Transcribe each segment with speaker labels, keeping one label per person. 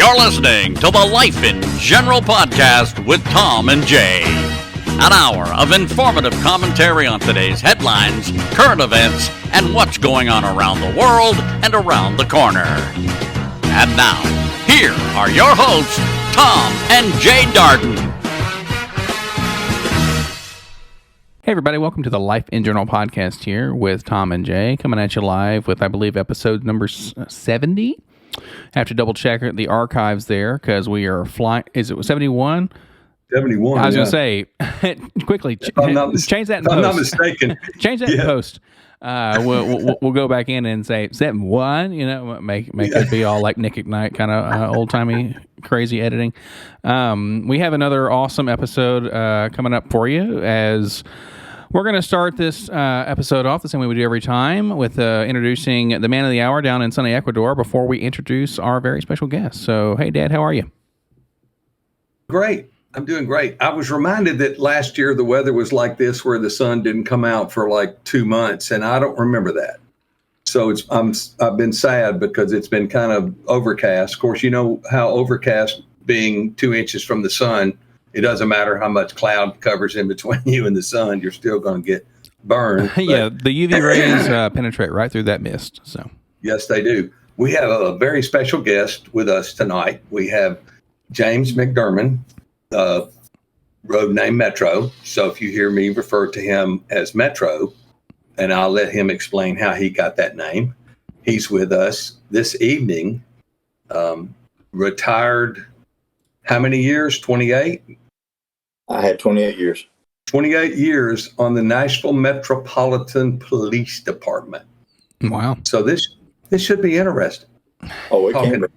Speaker 1: You're listening to the Life in General podcast with Tom and Jay. An hour of informative commentary on today's headlines, current events, and what's going on around the world and around the corner. And now, here are your hosts, Tom and Jay Darden.
Speaker 2: Hey everybody, welcome to the Life in General podcast here with Tom and Jay, coming at you live with, I believe, episode number 70. I have to double check the archives there because we are flying. Is it 71?
Speaker 3: 71.
Speaker 2: I was going to say, quickly, change that in post.
Speaker 3: I'm not mistaken.
Speaker 2: Change that in post. We'll go back in and say 71, make it be all like Nick at Night, kind of old-timey crazy editing. We have another awesome episode coming up for you as we're going to start this episode off the same way we do every time with introducing the man of the hour down in sunny Ecuador before we introduce our very special guest. So, hey, Dad, how are you?
Speaker 3: Great. I'm doing great. I was reminded that last year the weather was like this where the sun didn't come out for like 2 months, and I don't remember that. So I've been sad because it's been kind of overcast. Of course, you know how overcast being 2 inches from the sun, it doesn't matter how much cloud covers in between you and the sun, you're still going to get burned.
Speaker 2: Yeah, the UV rays penetrate right through that mist. So
Speaker 3: yes, they do. We have a very special guest with us tonight. We have James McDermott, road name Metro. So if you hear me refer to him as Metro, and I'll let him explain how he got that name. He's with us this evening. Retired, how many years? 28?
Speaker 4: I had 28 years.
Speaker 3: 28 years on the Nashville Metropolitan Police Department.
Speaker 2: Wow.
Speaker 3: So this should be interesting.
Speaker 4: Oh, it can be.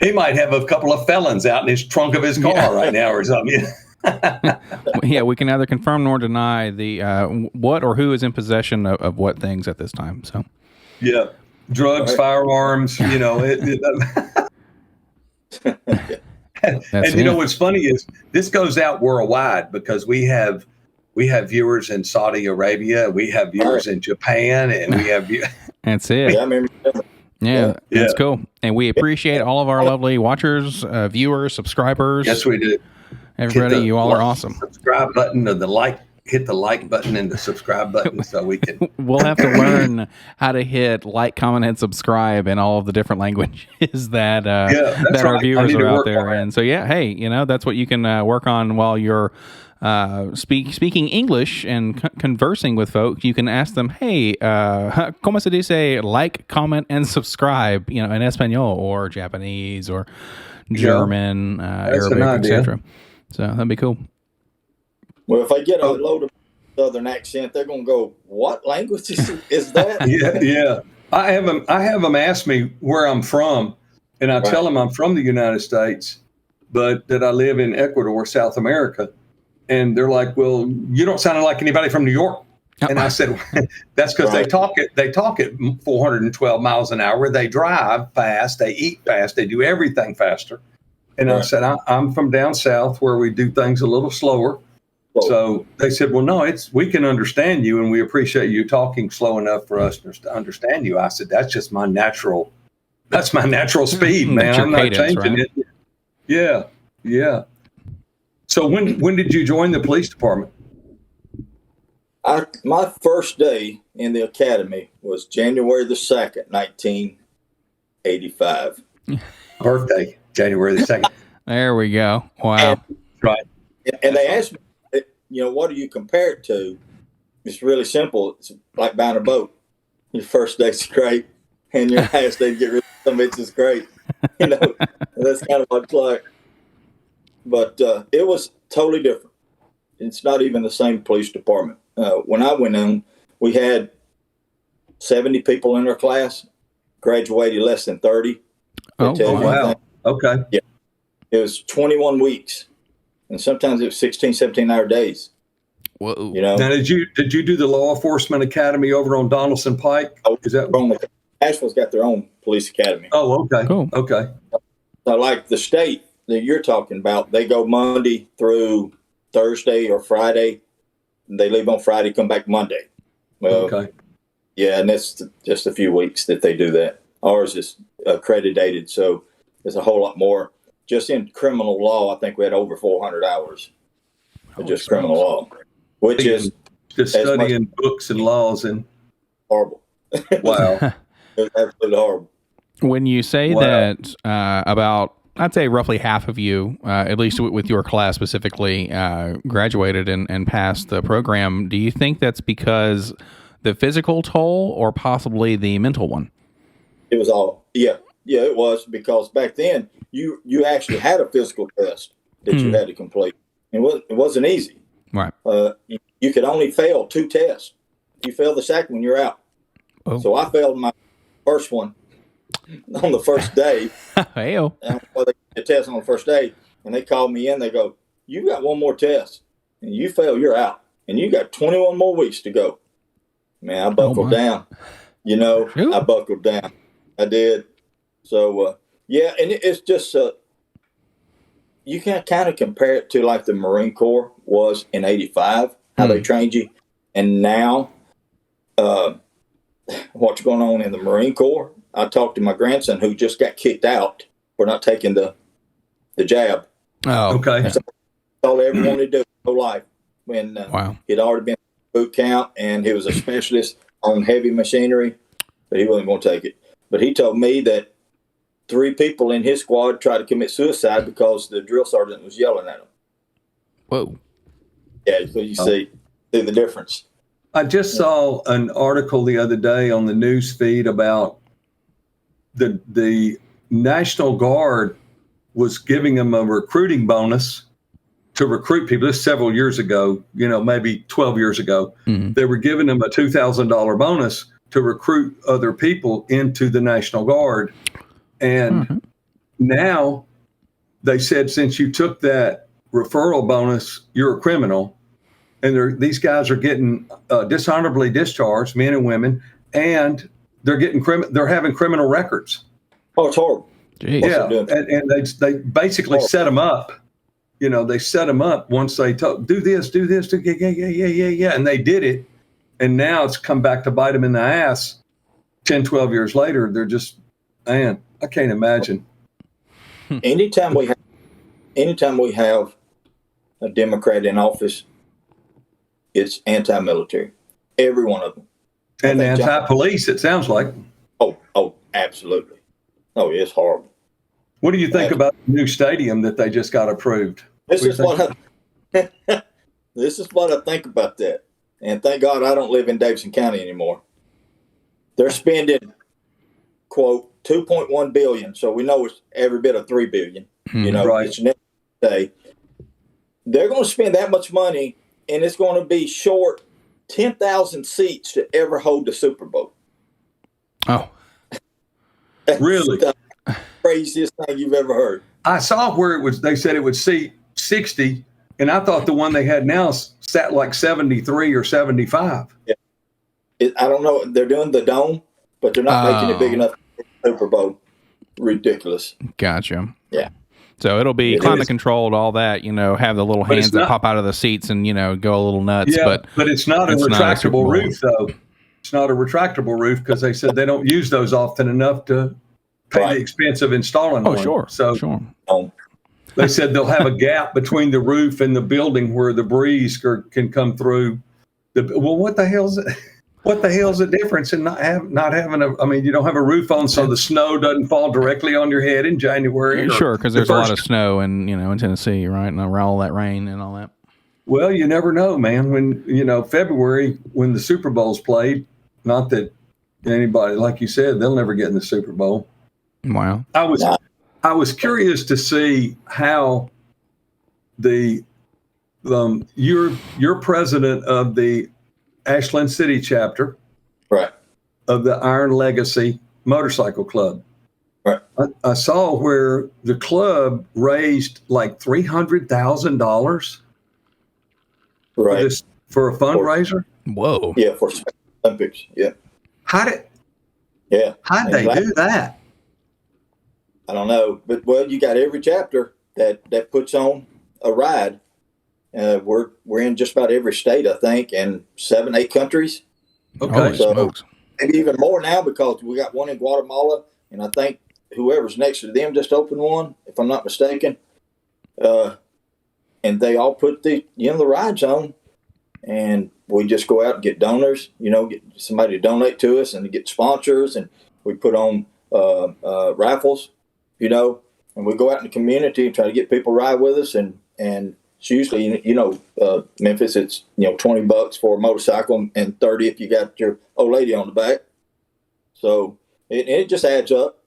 Speaker 3: He might have a couple of felons out in his trunk of his car right now or something.
Speaker 2: Yeah, we can neither confirm nor deny the what or who is in possession of what things at this time. So,
Speaker 3: yeah, drugs, firearms, and what's funny is this goes out worldwide because we have viewers in Saudi Arabia, we have viewers in Japan, and we have
Speaker 2: that's it.
Speaker 4: Yeah, I remember.
Speaker 2: Yeah, that's cool. And we appreciate all of our lovely watchers, viewers, subscribers.
Speaker 3: Yes, we do.
Speaker 2: Everybody, you all are awesome.
Speaker 3: Subscribe button or hit the like button and the subscribe button so we can.
Speaker 2: We'll have to learn how to hit like, comment, and subscribe in all of the different languages that our viewers are out there. And so, hey, that's what you can work on while you're speaking English and conversing with folks. You can ask them, hey, ¿cómo se dice like, comment, and subscribe, in Espanol or Japanese or German, Arabic, etc. So that'd be cool.
Speaker 4: Well, if I get a load of Southern accent, they're going to go, what language is that?
Speaker 3: Yeah. I have them ask me where I'm from, and I tell them I'm from the United States, but that I live in Ecuador, South America. And they're like, well, you don't sound like anybody from New York. And I said, that's because they talk at 412 miles an hour. They drive fast. They eat fast. They do everything faster. And I said, I'm from down south where we do things a little slower. So they said, well, no, we can understand you, and we appreciate you talking slow enough for us to understand you. I said, that's my natural speed, man. I'm not changing it. Yeah. So when did you join the police department?
Speaker 4: My first day in the academy was January the 2nd, 1985.
Speaker 3: Birthday, January the 2nd.
Speaker 2: There we go. Wow.
Speaker 3: Right.
Speaker 4: And they asked me, what do you compare it to? It's really simple. It's like buying a boat. Your first day's great, and your last day to get rid of some of it's great. That's kind of what it's like. But it was totally different. It's not even the same police department. When I went in, we had 70 people in our class, graduated less than 30.
Speaker 3: Oh, wow. Okay.
Speaker 4: Yeah. It was 21 weeks, and sometimes it was 16, 17-hour days.
Speaker 2: Whoa.
Speaker 3: Now, did you do the law enforcement academy over on Donaldson Pike? Is that
Speaker 4: Nashville's got their own police academy?
Speaker 3: Oh, okay.
Speaker 2: Cool.
Speaker 3: Okay.
Speaker 4: So like the state that you're talking about, they go Monday through Thursday or Friday. They leave on Friday, come back Monday. Well,
Speaker 3: okay.
Speaker 4: Yeah, and that's just a few weeks that they do that. Ours is accredited, so there's a whole lot more. Just in criminal law, I think we had over 400 hours of just criminal law, which is
Speaker 3: just studying books and laws and
Speaker 4: horrible.
Speaker 3: Wow.
Speaker 4: It's absolutely horrible.
Speaker 2: When you say that about, I'd say roughly half of you, at least with your class specifically, graduated and passed the program, do you think that's because the physical toll or possibly the mental one?
Speaker 4: It was all, yeah, it was, because back then you actually had a physical test that you had to complete. It wasn't easy.
Speaker 2: Right.
Speaker 4: You could only fail 2 tests. If you fail the second one, you're out.
Speaker 2: Oh.
Speaker 4: So I failed my first one on the first day.
Speaker 2: Hey-o.
Speaker 4: They did a test on the first day, and they called me in. They go, "You got one more test, and you fail, you're out. And you got 21 more weeks to go." Man, I buckled down. I buckled down. I did. So, yeah, and it's just, you can kind of compare it to like the Marine Corps was in 85, how they trained you. And now, what's going on in the Marine Corps? I talked to my grandson who just got kicked out for not taking the jab.
Speaker 2: Oh,
Speaker 3: okay.
Speaker 4: That's all they ever wanted to do his whole life. When he'd already been boot camp and he was a specialist on heavy machinery, but he wasn't going to take it. But he told me that 3 people in his squad tried to commit suicide because the drill sergeant was yelling at them.
Speaker 2: Whoa.
Speaker 4: Yeah, so you see the difference.
Speaker 3: I just saw an article the other day on the news feed about the National Guard was giving them a recruiting bonus to recruit people. This several years ago, maybe 12 years ago. Mm-hmm. They were giving them a $2,000 bonus to recruit other people into the National Guard. And now they said, since you took that referral bonus, you're a criminal. And these guys are getting dishonorably discharged, men and women, and they're getting they're having criminal records.
Speaker 4: Oh, it's horrible.
Speaker 2: Jeez.
Speaker 3: Yeah, and they basically set them up. They set them up once they do this, yeah, and they did it. And now it's come back to bite them in the ass 10, 12 years later. They're just, man, I can't imagine.
Speaker 4: Anytime we have a Democrat in office, it's anti-military. Every one of them.
Speaker 3: And anti-police, it sounds like.
Speaker 4: Oh, absolutely. Oh, it's horrible.
Speaker 3: What do you think about the new stadium that they just got approved?
Speaker 4: This is what I think about that. And thank God I don't live in Davidson County anymore. They're spending, quote, $2.1 billion. So we know it's every bit of $3 billion.
Speaker 3: Right.
Speaker 4: It's next day. They're going to spend that much money, and it's going to be short 10,000 seats to ever hold the Super Bowl.
Speaker 2: Oh,
Speaker 3: really?
Speaker 4: The craziest thing you've ever heard.
Speaker 3: I saw where they said it would seat 60, and I thought the one they had now sat like 73 or 75.
Speaker 4: Yeah. I don't know. They're doing the dome, but they're not making it big enough for the Super Bowl. Ridiculous.
Speaker 2: Gotcha.
Speaker 4: Yeah.
Speaker 2: So it'll be climate controlled, all that, have the little hands that pop out of the seats and, go a little nuts.
Speaker 3: Yeah, but it's not a retractable roof, though. It's not a retractable roof because they said they don't use those often enough to pay the expense of installing one.
Speaker 2: Sure.
Speaker 3: So they said they'll have a gap between the roof and the building where the breeze can come through. Well, what the hell's it? What the hell's the difference in not having you don't have a roof on so the snow doesn't fall directly on your head in January.
Speaker 2: Sure, because there's a lot of snow in Tennessee, right? And around all that rain and all that.
Speaker 3: Well, you never know, man. When, February, when the Super Bowl's played, not that anybody, like you said, they'll never get in the Super Bowl.
Speaker 2: Wow.
Speaker 3: I was curious to see how you're president of the Ashland City chapter,
Speaker 4: right,
Speaker 3: of the Iron Legacy Motorcycle Club.
Speaker 4: Right.
Speaker 3: I saw where the club raised like $300,000 for a fundraiser.
Speaker 2: Whoa.
Speaker 4: Yeah, for Olympics. Yeah.
Speaker 3: How did they do that?
Speaker 4: I don't know, but you got every chapter that puts on a ride. We're in just about every state, I think, and 7-8 countries.
Speaker 3: Okay,
Speaker 2: smokes.
Speaker 4: maybe even more now because we got one in Guatemala, and I think whoever's next to them just opened one, if I'm not mistaken. And they all put the rides on, and we just go out and get donors, get somebody to donate to us and get sponsors, and we put on raffles, and we go out in the community and try to get people ride with us, and it's usually, Memphis, it's, $20 for a motorcycle and 30 if you got your old lady on the back. So it just adds up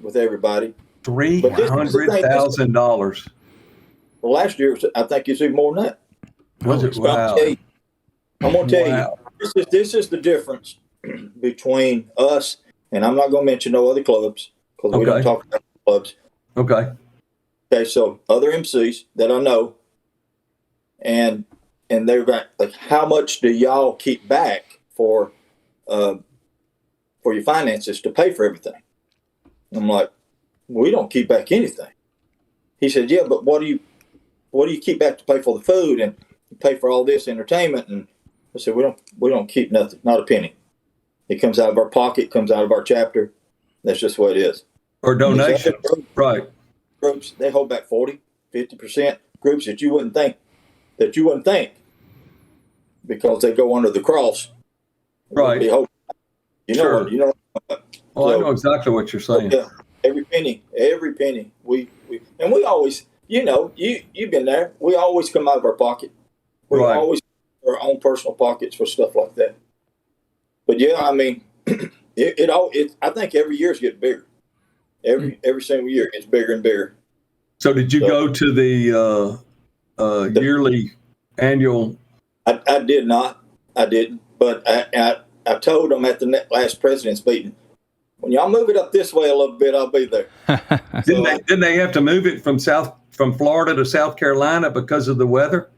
Speaker 4: with everybody.
Speaker 3: $300,000.
Speaker 4: Well, last year, I think it's even more than that.
Speaker 3: Was it? Wow.
Speaker 4: I'm going to tell you, this is the difference between us, and I'm not going to mention no other clubs because we don't talk about clubs.
Speaker 3: Okay.
Speaker 4: Okay, so other MCs that I know, and they're like, how much do y'all keep back for your finances to pay for everything? I'm like, we don't keep back anything. He said, yeah, but what do you keep back to pay for the food and pay for all this entertainment? And I said, we don't keep nothing, not a penny. It comes out of our pocket, comes out of our chapter. That's just what it is.
Speaker 3: Or donations, right?
Speaker 4: Groups, they hold back 40, 50%. Groups that you wouldn't think, because they go under the cross.
Speaker 3: Right.
Speaker 4: Sure.
Speaker 3: Well, I know exactly what you're saying.
Speaker 4: Yeah, every penny. We always, you've been there. We always come out of our pocket. We always our own personal pockets for stuff like that. But yeah, I mean, I think every year it's getting bigger. Every single year it's bigger and bigger.
Speaker 3: So did you go to the yearly annual?
Speaker 4: I did not. I didn't. But I told them at the last president's meeting, when y'all move it up this way a little bit, I'll be there.
Speaker 3: Didn't they have to move it from Florida to South Carolina because of the weather?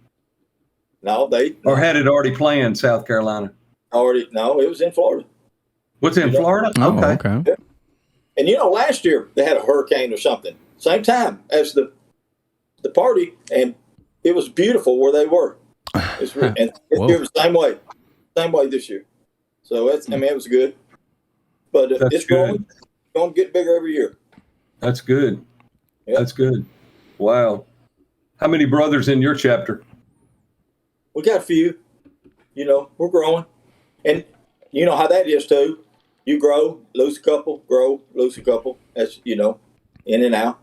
Speaker 4: No,
Speaker 3: or had it already planned South Carolina?
Speaker 4: No, it was in Florida.
Speaker 3: What's in Florida?
Speaker 2: Oh, okay.
Speaker 4: Yeah. And last year they had a hurricane or something, same time as the party, and it was beautiful where they were. And this year was the same way this year. So it was good. But it's going to get bigger every year.
Speaker 3: That's good.
Speaker 4: Yep.
Speaker 3: That's good. Wow. How many brothers in your chapter?
Speaker 4: We got a few. We're growing. And you know how that is too. You grow, lose a couple, grow, lose a couple. That's, in and out.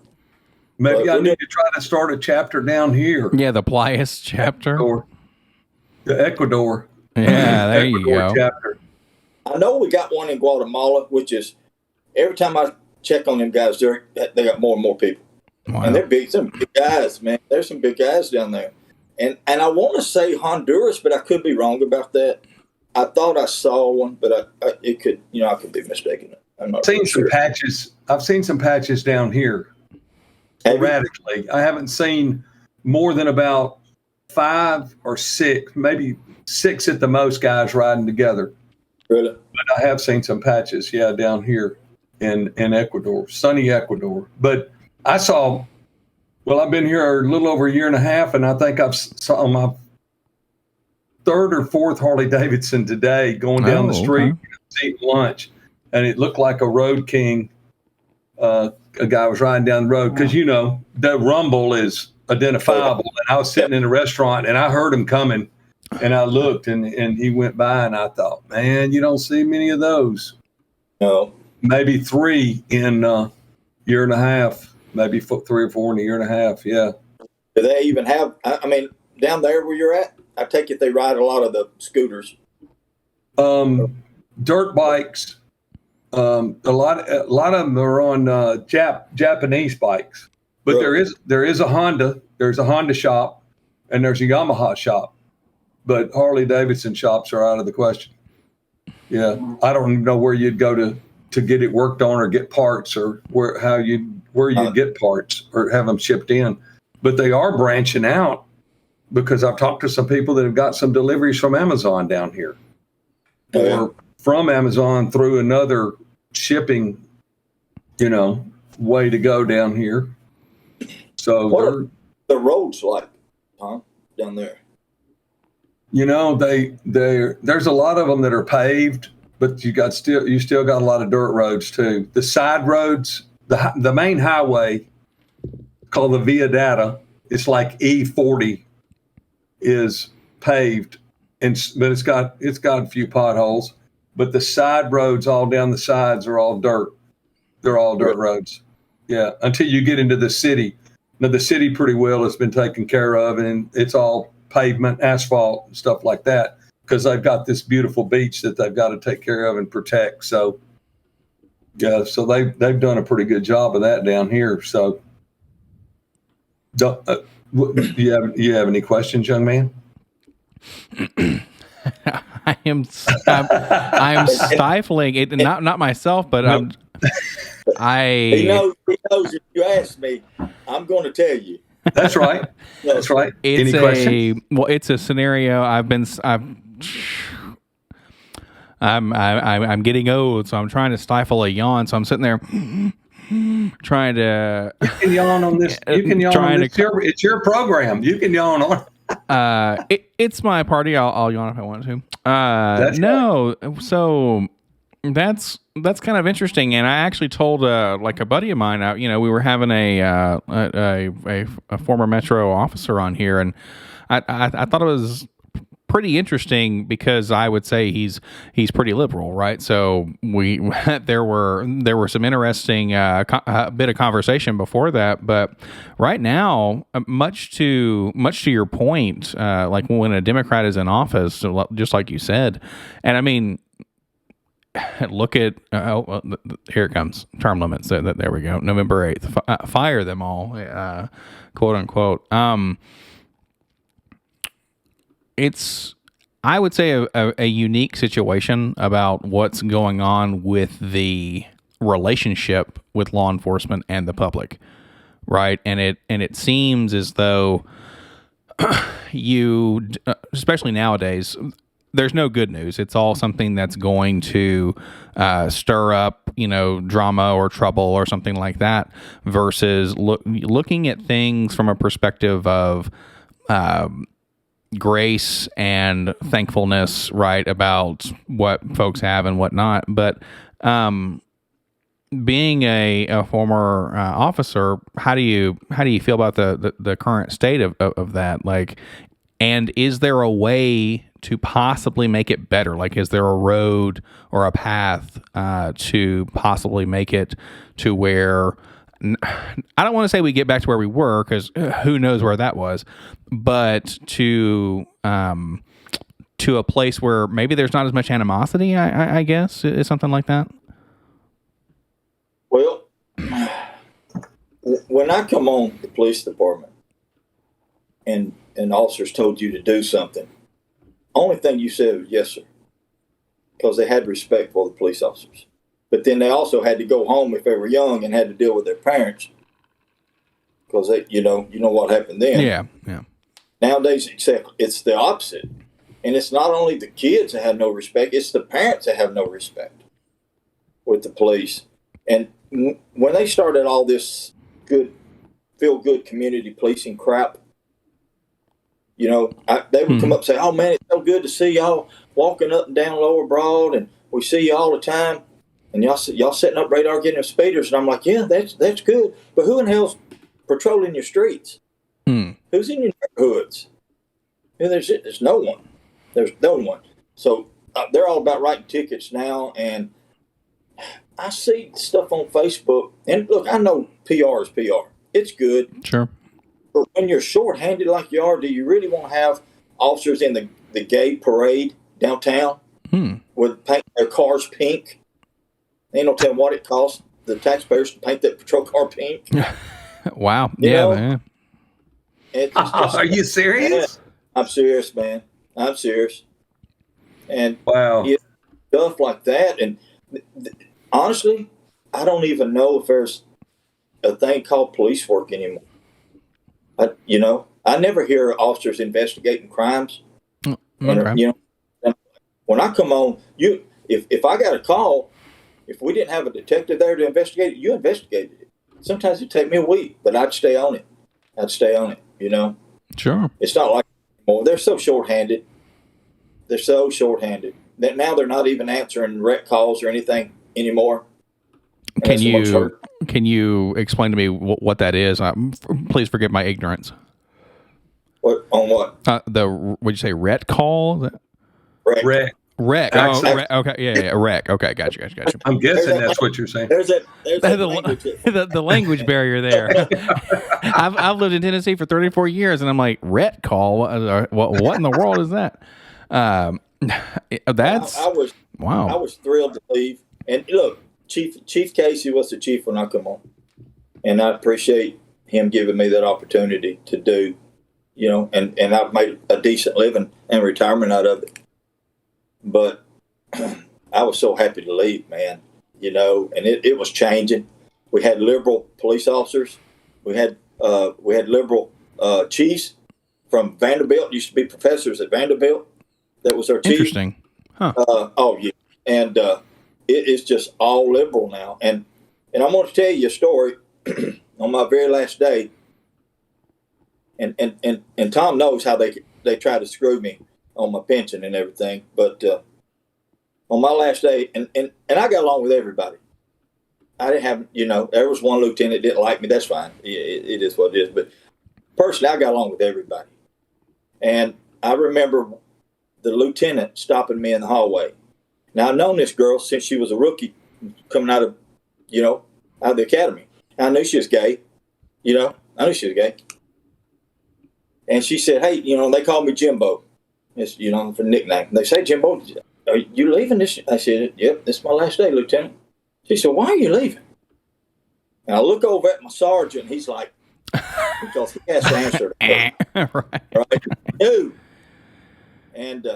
Speaker 3: Maybe I need to try to start a chapter down here.
Speaker 2: Yeah, the Plias chapter.
Speaker 3: The Ecuador.
Speaker 2: Yeah, there you go.
Speaker 3: Chapter.
Speaker 4: I know we got one in Guatemala, which is every time I check on them guys, they got more and more people.
Speaker 2: Wow.
Speaker 4: And they're some big guys, man. There's some big guys down there. And I want to say Honduras, but I could be wrong about that. I thought I saw one, but I could be mistaken. I'm not
Speaker 3: seen
Speaker 4: sure.
Speaker 3: Some patches. I've seen some patches down here. Sporadically. I haven't seen more than about 5 or 6, maybe 6 at the most, guys riding together.
Speaker 4: Really?
Speaker 3: But I have seen some patches, down here in Ecuador, sunny Ecuador. But I saw, I've been here a little over a year and a half, and I think I've saw my 3rd or 4th Harley Davidson today going down the street, eating lunch, and it looked like a Road King. A guy was riding down the road because the rumble is identifiable. And I was sitting in a restaurant and I heard him coming, and I looked and he went by, and I thought, man, you don't see many of those.
Speaker 4: No,
Speaker 3: maybe 3 in a year and a half, maybe 3 or 4 in a year and a half. Yeah.
Speaker 4: Do they even have? I mean, down there where you're at, I take it they ride a lot of the scooters.
Speaker 3: Dirt bikes. A lot of them are on Japanese bikes, but really? there is a Honda. There's a Honda shop, and there's a Yamaha shop, but Harley Davidson shops are out of the question. Yeah, I don't even know where you'd go to get it worked on or get parts, or where you get parts or have them shipped in. But they are branching out because I've talked to some people that have got some deliveries from Amazon down here, or from Amazon through another shipping, way to go down here. So
Speaker 4: what are the roads like, down there?
Speaker 3: There's a lot of them that are paved, but you still got a lot of dirt roads too. The side roads, the main highway called the Via Data, it's like E40 is paved, but it's got a few potholes. But the side roads all down the sides are all dirt. They're all dirt roads. Yeah, until you get into the city. Now the city pretty well has been taken care of, and it's all pavement, asphalt, and stuff like that, because they've got this beautiful beach that they've got to take care of and protect. So yeah, so they've done a pretty good job of that down here. So you have any questions, young man?
Speaker 2: I am stifling it. Not myself, but
Speaker 4: He knows if you ask me, I'm going to tell you.
Speaker 3: That's right. That's right. Any questions?
Speaker 2: It's a scenario. I'm getting old, so I'm trying to stifle a yawn. So I'm sitting there trying to.
Speaker 3: You can yawn on this. You can yawn on this. It's your program. You can yawn on.
Speaker 2: It's my party. I'll yawn if I want to.
Speaker 3: Right.
Speaker 2: So that's kind of interesting. And I actually told like a buddy of mine. We were having a former Metro officer on here, and I thought it was pretty interesting because I would say he's pretty liberal, right? So there were some interesting bit of conversation before that, but right now, much to your point, like when a Democrat is in office, just like you said, and I mean, look at here it comes, term limits. There we go, November 8th, fire them all, quote unquote. It's, I would say, a unique situation about what's going on with the relationship with law enforcement and the public, right? And it seems as though especially nowadays, there's no good news. It's all something that's going to stir up, drama or trouble or something like that, versus looking at things from a perspective of grace and thankfulness, right, about what folks have and whatnot. But being a former officer, how do you feel about the current state of that? Like, and is there a way to possibly make it better? Like, is there a road or a path to possibly make it to where, I don't want to say we get back to where we were, because who knows where that was, but to a place where maybe there's not as much animosity, I guess, is something like that?
Speaker 4: Well, when I come on the police department and officers told you to do something, only thing you said was yes, sir, because they had respect for the police officers. But then they also had to go home if they were young and had to deal with their parents, because you know what happened then.
Speaker 2: Yeah.
Speaker 4: Nowadays, it's the opposite, and it's not only the kids that have no respect; it's the parents that have no respect with the police. And when they started all this feel good community policing crap, they would come up and say, "Oh man, it's so good to see y'all walking up and down Lower Broad, and we see you all the time." And y'all setting up radar, getting the speeders, and I'm like, yeah, that's good. But who in the hell's patrolling your streets? Who's in your neighborhoods? There's no one. There's no one. So they're all about writing tickets now, and I see stuff on Facebook. And look, I know PR is PR. It's good.
Speaker 2: Sure.
Speaker 4: But when you're short-handed like you are, do you really want to have officers in the gay parade downtown with paint their cars pink? Ain't no telling what it costs the taxpayers to paint that patrol car pink.
Speaker 2: Wow.
Speaker 4: Man.
Speaker 3: Are you serious?
Speaker 4: I'm serious, man. I'm serious. And
Speaker 3: wow,
Speaker 4: stuff like that. And honestly, I don't even know if there's a thing called police work anymore. I never hear officers investigating crimes.
Speaker 2: Okay.
Speaker 4: And, when I come on, if I got a call, if we didn't have a detective there to investigate it, you investigated it. Sometimes it'd take me a week, but I'd stay on it.
Speaker 2: Sure.
Speaker 4: It's not like anymore. They're so short-handed. that now they're not even answering wreck calls or anything anymore.
Speaker 2: Can you explain to me what that is? Please forgive my ignorance.
Speaker 4: What on what?
Speaker 2: Would you say ret call?
Speaker 3: Wreck.
Speaker 2: Wreck. Oh, okay. Yeah. Wreck. Okay. Gotcha.
Speaker 3: I'm guessing that's what you're saying.
Speaker 4: There's language.
Speaker 2: The language barrier there. I've lived in Tennessee for 34 years, and I'm like, ret call. What in the world is that? That's wow.
Speaker 4: I was thrilled to leave. And look, Chief Casey was the chief when I come on, and I appreciate him giving me that opportunity to do, and I've made a decent living and retirement out of it. But I was so happy to leave, man, and it was changing. We had liberal police officers. We had liberal chiefs from Vanderbilt, used to be professors at Vanderbilt. That was our chief.
Speaker 2: Interesting. Huh.
Speaker 4: Yeah. And it is just all liberal now. And I'm going to tell you a story on my very last day. And Tom knows how they try to screw me on my pension and everything. But on my last day, and I got along with everybody. I didn't have, there was one lieutenant that didn't like me. That's fine. It is what it is. But personally, I got along with everybody. And I remember the lieutenant stopping me in the hallway. Now, I've known this girl since she was a rookie coming out of the academy. I knew she was gay. I knew she was gay. And she said, hey, they call me Jimbo. It's, for nickname. They say, Jimbo, are you leaving this? I said, yep, this is my last day, Lieutenant. She said, why are you leaving? And I look over at my sergeant. He's like, because he has to answer the question. Right? No. And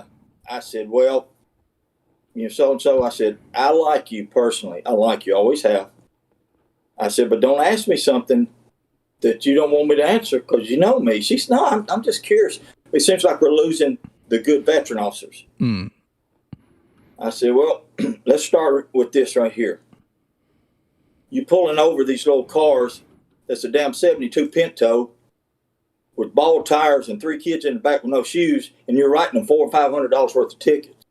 Speaker 4: I said, well, so-and-so, I said, I like you personally. I like you, always have. I said, but don't ask me something that you don't want me to answer because you know me. She's not. I'm just curious. It seems like we're losing the good veteran officers.
Speaker 2: Mm.
Speaker 4: I said, well, let's start with this right here. You pulling over these little cars that's a damn 72 Pinto with bald tires and 3 kids in the back with no shoes, and you're writing them $400 or $500 worth of tickets.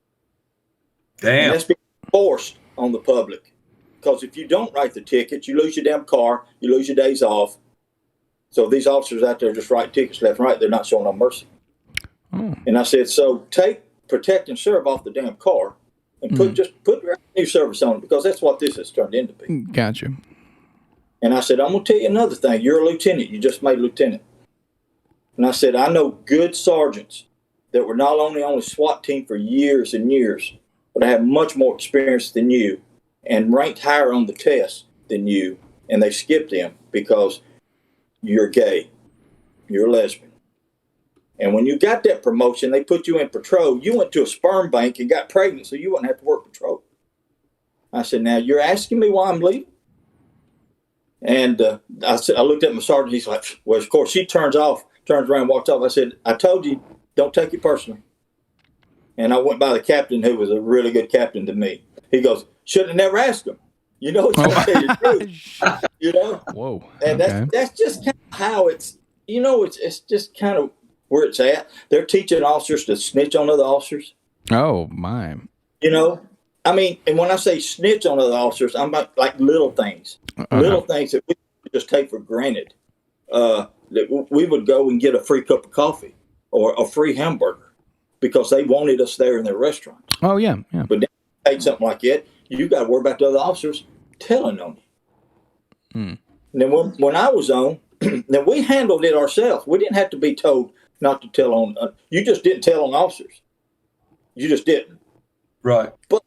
Speaker 3: Damn.
Speaker 4: And that's being forced on the public. Because if you don't write the tickets, you lose your damn car, you lose your days off. So these officers out there just write tickets left and right, they're not showing no mercy.
Speaker 2: Oh.
Speaker 4: And I said, so take protect and serve off the damn car and put new service on it, because that's what this has turned into be.
Speaker 2: Gotcha.
Speaker 4: And I said, I'm going to tell you another thing. You're a lieutenant. You just made lieutenant. And I said, I know good sergeants that were not only on the SWAT team for years and years, but have much more experience than you and ranked higher on the test than you, and they skipped them because you're gay, you're a lesbian. And when you got that promotion, they put you in patrol. You went to a sperm bank and got pregnant, so you wouldn't have to work patrol. I said, now you're asking me why I'm leaving? And I said, I looked at my sergeant. He's like, well, of course, she turns around, walks off. I said, I told you, don't take it personally. And I went by the captain, who was a really good captain to me. He goes, should have never asked him. You know, you know.
Speaker 2: Whoa.
Speaker 4: And
Speaker 2: okay.
Speaker 4: that's just kind of how it's. You know, it's just kind of where it's at. They're teaching officers to snitch on other officers.
Speaker 2: Oh my.
Speaker 4: You know, I mean, and when I say snitch on other officers, I'm about like little things, little things that we just take for granted. That we would go and get a free cup of coffee or a free hamburger because they wanted us there in their restaurant.
Speaker 2: Oh yeah, yeah.
Speaker 4: But then you take something like that, you got to worry about the other officers telling on you. And then when I was on, then we handled it ourselves. We didn't have to be told not to tell on. You just didn't tell on officers. You just didn't.
Speaker 3: Right.
Speaker 4: But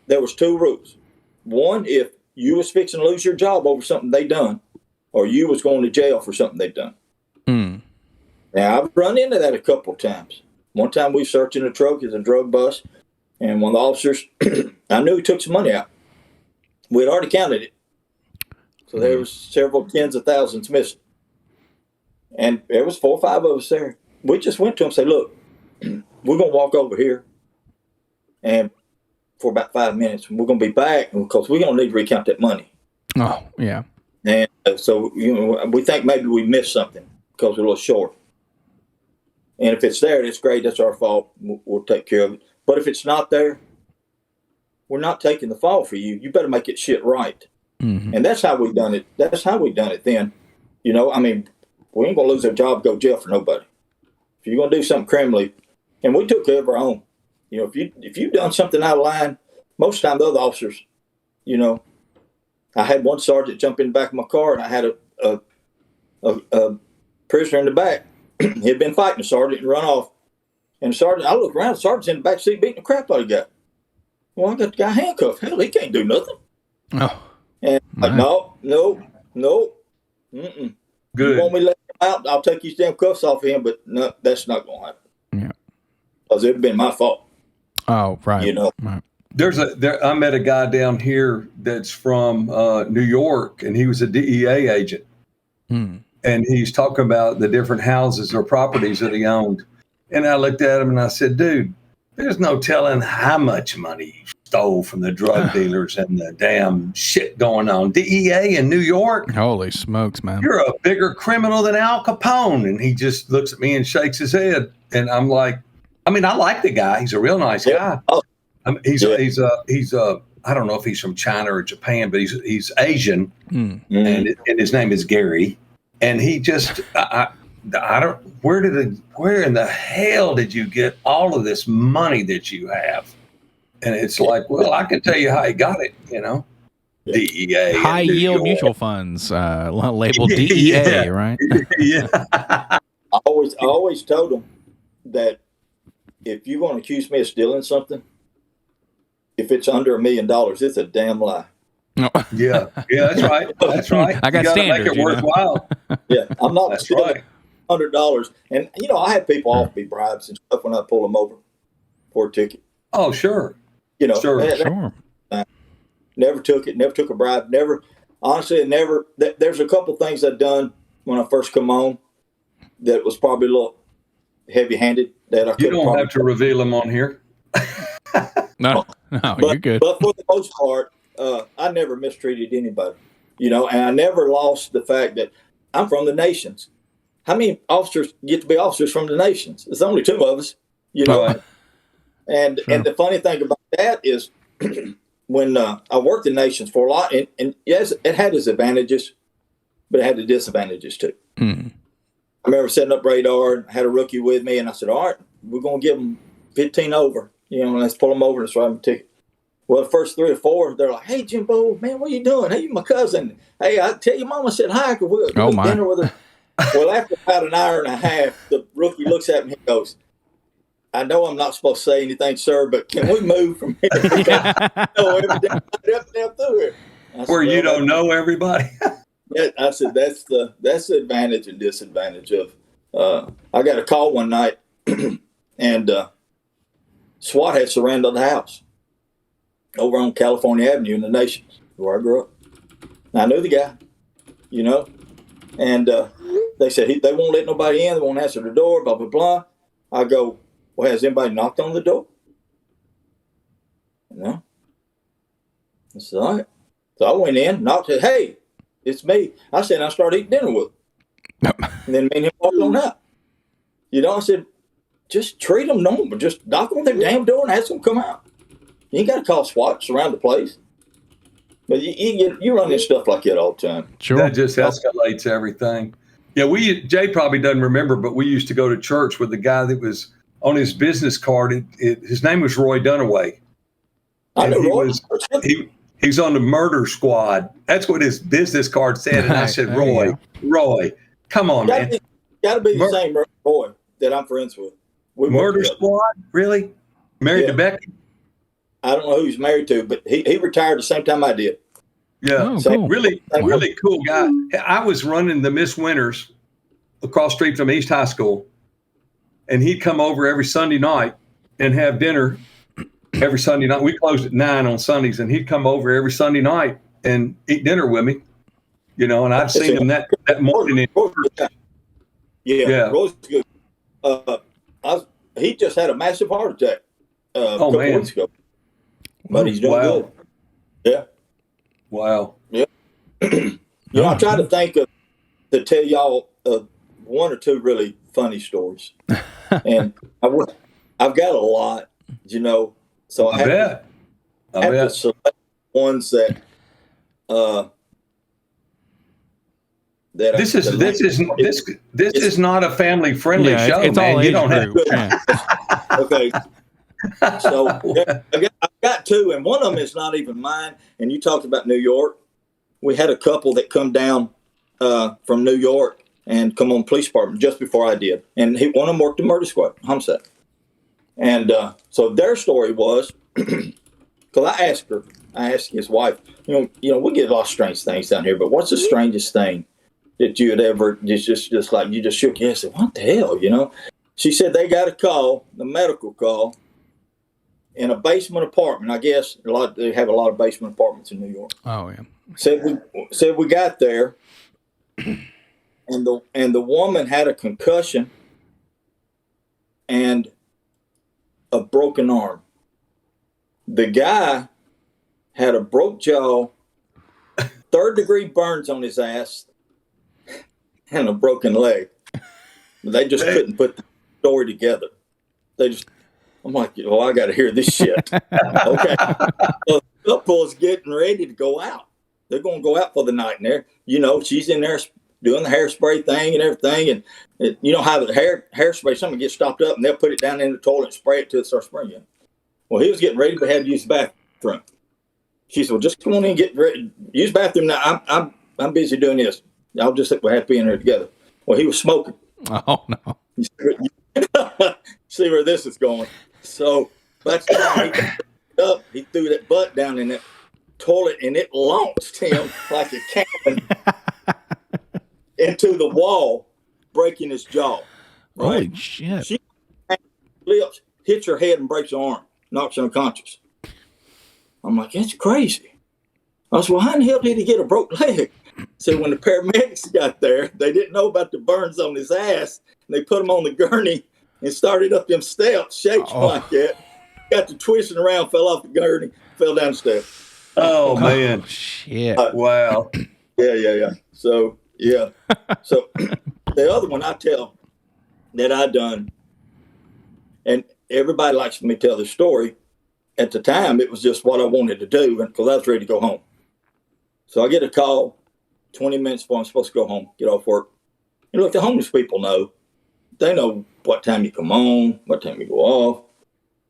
Speaker 4: there was 2 rules. One, if you was fixing to lose your job over something they done, or you was going to jail for something they done. Now, I've run into that a couple of times. One time we were searching a truck as a drug bust, and one of the officers, I knew he took some money out. We had already counted it. So there was several tens of thousands missing. And there was 4 or 5 of us there. We just went to him and said, look, we're going to walk over here and for about 5 minutes. We're going to be back because we're going to need to recount that money.
Speaker 2: Oh, yeah.
Speaker 4: And so we think maybe we missed something because we're a little short. And if it's there, that's great. That's our fault. We'll take care of it. But if it's not there, we're not taking the fall for you. You better make it shit right. Mm-hmm. And that's how we done it. That's how we done it then. You know, I mean, we ain't going to lose our job, go to jail for nobody. If you're going to do something criminally, and we took care of our own. You know, if you've done something out of line, most of the time the other officers, you know, I had one sergeant jump in the back of my car, and I had a prisoner in the back. He had been fighting the sergeant and run off. And the sergeant, I look around, the sergeant's in the back seat beating the crap out of the guy. Well, I got the guy handcuffed. Hell, he can't do nothing.
Speaker 2: Oh.
Speaker 4: And like, no. Mm-mm.
Speaker 3: Good.
Speaker 4: You want me to let him out? I'll take these damn cuffs off him, but no, that's not going to happen.
Speaker 2: Yeah.
Speaker 4: Because it would have been my fault.
Speaker 2: Oh, right.
Speaker 4: You know.
Speaker 2: Right.
Speaker 3: I met a guy down here that's from New York, and he was a DEA agent. And he's talking about the different houses or properties that he owned. And I looked at him and I said, dude, there's no telling how much money you stole from the drug dealers and the damn shit going on. DEA in New York.
Speaker 2: Holy smokes, man.
Speaker 3: You're a bigger criminal than Al Capone. And he just looks at me and shakes his head. And I'm like, I mean, I like the guy. He's a real nice guy. I mean, he's I don't know if he's from China or Japan, but he's Asian. And his name is Gary. And he just, I don't, where in the hell did you get all of this money that you have? And it's like, well, I can tell you how he got it, you know, DEA.
Speaker 2: High yield mutual funds, labeled DEA, right?
Speaker 3: Yeah.
Speaker 4: I always told them that if you're going to accuse me of stealing something, if it's under $1 million, it's a damn lie.
Speaker 2: No.
Speaker 3: Yeah, that's right. That's right.
Speaker 2: I got standards.
Speaker 3: Make it worthwhile.
Speaker 4: Yeah, I'm not
Speaker 3: That's
Speaker 4: stealing
Speaker 3: right.
Speaker 4: $100. And, you know, I have people offer me bribes and stuff when I pull them over for a ticket.
Speaker 3: Oh, sure.
Speaker 4: You know,
Speaker 3: Sure.
Speaker 4: Never took it, never took a bribe, honestly, there's a couple things I've done when I first come on that was probably a little heavy-handed that I could.
Speaker 3: You don't have to reveal them on here.
Speaker 2: No, you're good.
Speaker 4: But for the most part, I never mistreated anybody, you know, and I never lost the fact that I'm from the nations. How many officers get to be officers from the nations? There's only 2 of us, you know.
Speaker 3: Right.
Speaker 4: And the funny thing about that is when I worked the nations for a lot, and yes, it had its advantages, but it had the disadvantages too. I remember setting up radar and had a rookie with me, and I said, all right, we're going to give them 15 over, you know, and let's pull them over and let's write them a ticket. Well, the first 3 or 4, they're like, hey, Jimbo, man, what are you doing? Hey, you're my cousin. Hey, I tell your mama said hi. We'll go to dinner with her. Well, after about an hour and a half, the rookie looks at me and goes, I know I'm not supposed to say anything, sir, but can we move from here? I know everybody up through here. Said,
Speaker 3: where you don't know everybody.
Speaker 4: I said, that's the advantage and disadvantage of, I got a call one night and SWAT had surrounded the house over on California Avenue in the Nations, where I grew up. And I knew the guy, you know, and they said they won't let nobody in. They won't answer the door, blah, blah, blah. I go, well, has anybody knocked on the door? No. I said, all right. So I went in, knocked, said, hey, it's me. I said, I started eating dinner with him. And then me and him walked on out. You know, I said, just treat them normal. Just knock on their damn door and ask them to come out. You ain't got to call SWAT around the place. But you run into stuff like that all the time.
Speaker 2: Sure.
Speaker 3: That just escalates everything. Yeah, Jay probably doesn't remember, but we used to go to church with the guy that was on his business card. His name was Roy Dunaway.
Speaker 4: I know Roy.
Speaker 3: He's on the murder squad. That's what his business card said. And I said, Roy, come on, man.
Speaker 4: Got to be the same Roy that I'm friends with.
Speaker 3: Murder squad? Really? Married to Becky?
Speaker 4: I don't know who he's married to, but he retired the same time I did.
Speaker 3: Yeah,
Speaker 2: so cool.
Speaker 3: Really cool guy. I was running the Miss Winters across the street from East High School, and he'd come over every Sunday night and have dinner every Sunday night. We closed at 9 on Sundays, and he'd come over every Sunday night and eat dinner with me, you know, and I'd seen him that morning.
Speaker 4: Roy's good. He just had a massive heart attack a couple weeks ago. But he's doing good. Yeah.
Speaker 3: Wow.
Speaker 4: Yeah. You know, I try to think to tell y'all 1 or 2 really funny stories. And I've got a lot, You know, so I
Speaker 3: bet.
Speaker 4: have to select ones that
Speaker 3: this is not a family friendly show,
Speaker 2: it's
Speaker 3: man.
Speaker 2: all
Speaker 3: You
Speaker 2: age
Speaker 3: don't have
Speaker 2: group. Yeah.
Speaker 4: Okay. So I got two, and one of them is not even mine. And you talked about New York. We had a couple that come down from New York and come on police department just before I did. And one of them worked in murder squad, homicide. And so their story was, because I asked his wife, you know, we get a lot of strange things down here, but what's the strangest thing that you had ever just like you just shook your head and said, what the hell, you know? She said they got a call, the medical call, in a basement apartment. I guess they have a lot of basement apartments in New York.
Speaker 2: Oh yeah.
Speaker 4: Said we got there, and the woman had a concussion and a broken arm. The guy had a broke jaw, 3rd-degree burns on his ass, and a broken leg. They just couldn't put the story together. I'm like, oh, I got to hear this shit. Okay. So the couple's getting ready to go out. They're going to go out for the night in there. You know, she's in there doing the hairspray thing and everything. And you know how the hairspray, something gets stopped up and they'll put it down in the toilet and spray it till it starts spraying. Well, he was getting ready, but had to use the bathroom. She said, well, just come on in and get ready. Use the bathroom now. I'm busy doing this. I'll just think we'll have to be in there together. Well, he was smoking.
Speaker 2: Oh, no.
Speaker 4: See where this is going. So that's the time he got up. He threw that butt down in that toilet, and it launched him like a cannon into the wall, breaking his jaw. Right?
Speaker 2: Holy shit.
Speaker 4: She flips, hits her head, and breaks her arm, knocks her unconscious. I'm like, that's crazy. I said, well, how in the hell did he get a broke leg? So when the paramedics got there, they didn't know about the burns on his ass. And they put him on the gurney and started up them steps, shaking like that. Got to twisting around, fell off the gurney, fell down the steps.
Speaker 3: Oh, man.
Speaker 2: Shit.
Speaker 3: Wow.
Speaker 4: Yeah. So, yeah. So the other one I tell that I done, and everybody likes me to tell the story. At the time, it was just what I wanted to do because I was ready to go home. So I get a call 20 minutes before I'm supposed to go home, get off work. And look, the homeless people know. They know what time you come on, what time you go off.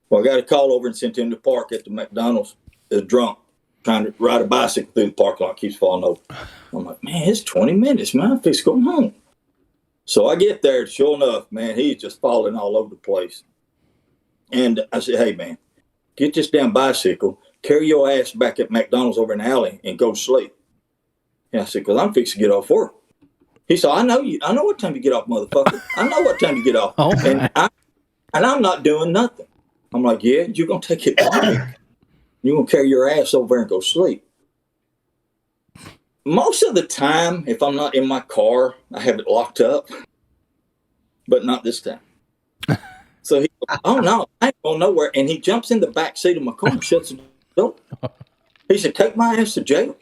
Speaker 4: Well, I got a call over and sent him to the park at the McDonald's. Is drunk, trying to ride a bicycle through the parking lot, keeps falling over. I'm like, man, it's 20 minutes, man. I'm fixing to go home. So I get there, sure enough, man, he's just falling all over the place. And I said, hey, man, get this damn bicycle, carry your ass back at McDonald's over in the alley and go to sleep. And I said, because I'm fixing to get off work. He said, I know what time you get off, motherfucker. I know what time you get off.
Speaker 2: Oh,
Speaker 4: and I'm not doing nothing. I'm like, yeah, you're going to take it back. You're going to carry your ass over and go sleep. Most of the time, if I'm not in my car, I have it locked up. But not this time. So he goes, oh, no, I ain't going nowhere. And he jumps in the back seat of my car and shuts the door. He said, take my ass to jail.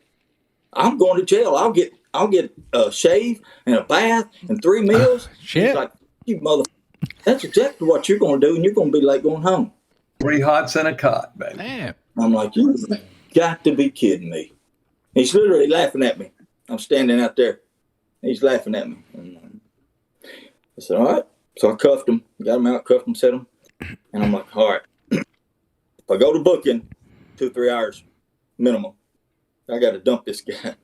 Speaker 4: I'm going to jail. I'll get a shave and a bath and 3 meals.
Speaker 2: Shit.
Speaker 4: He's like, you mother. That's exactly what you're going to do, and you're going to be late going home.
Speaker 3: 3 hots and a cot, baby.
Speaker 2: Damn.
Speaker 4: I'm like, you got to be kidding me. He's literally laughing at me. I'm standing out there. He's laughing at me. I said, all right. So I cuffed him, got him out, cuffed him, set him. And I'm like, all right. If I go to booking 2-3 hours minimum, I got to dump this guy.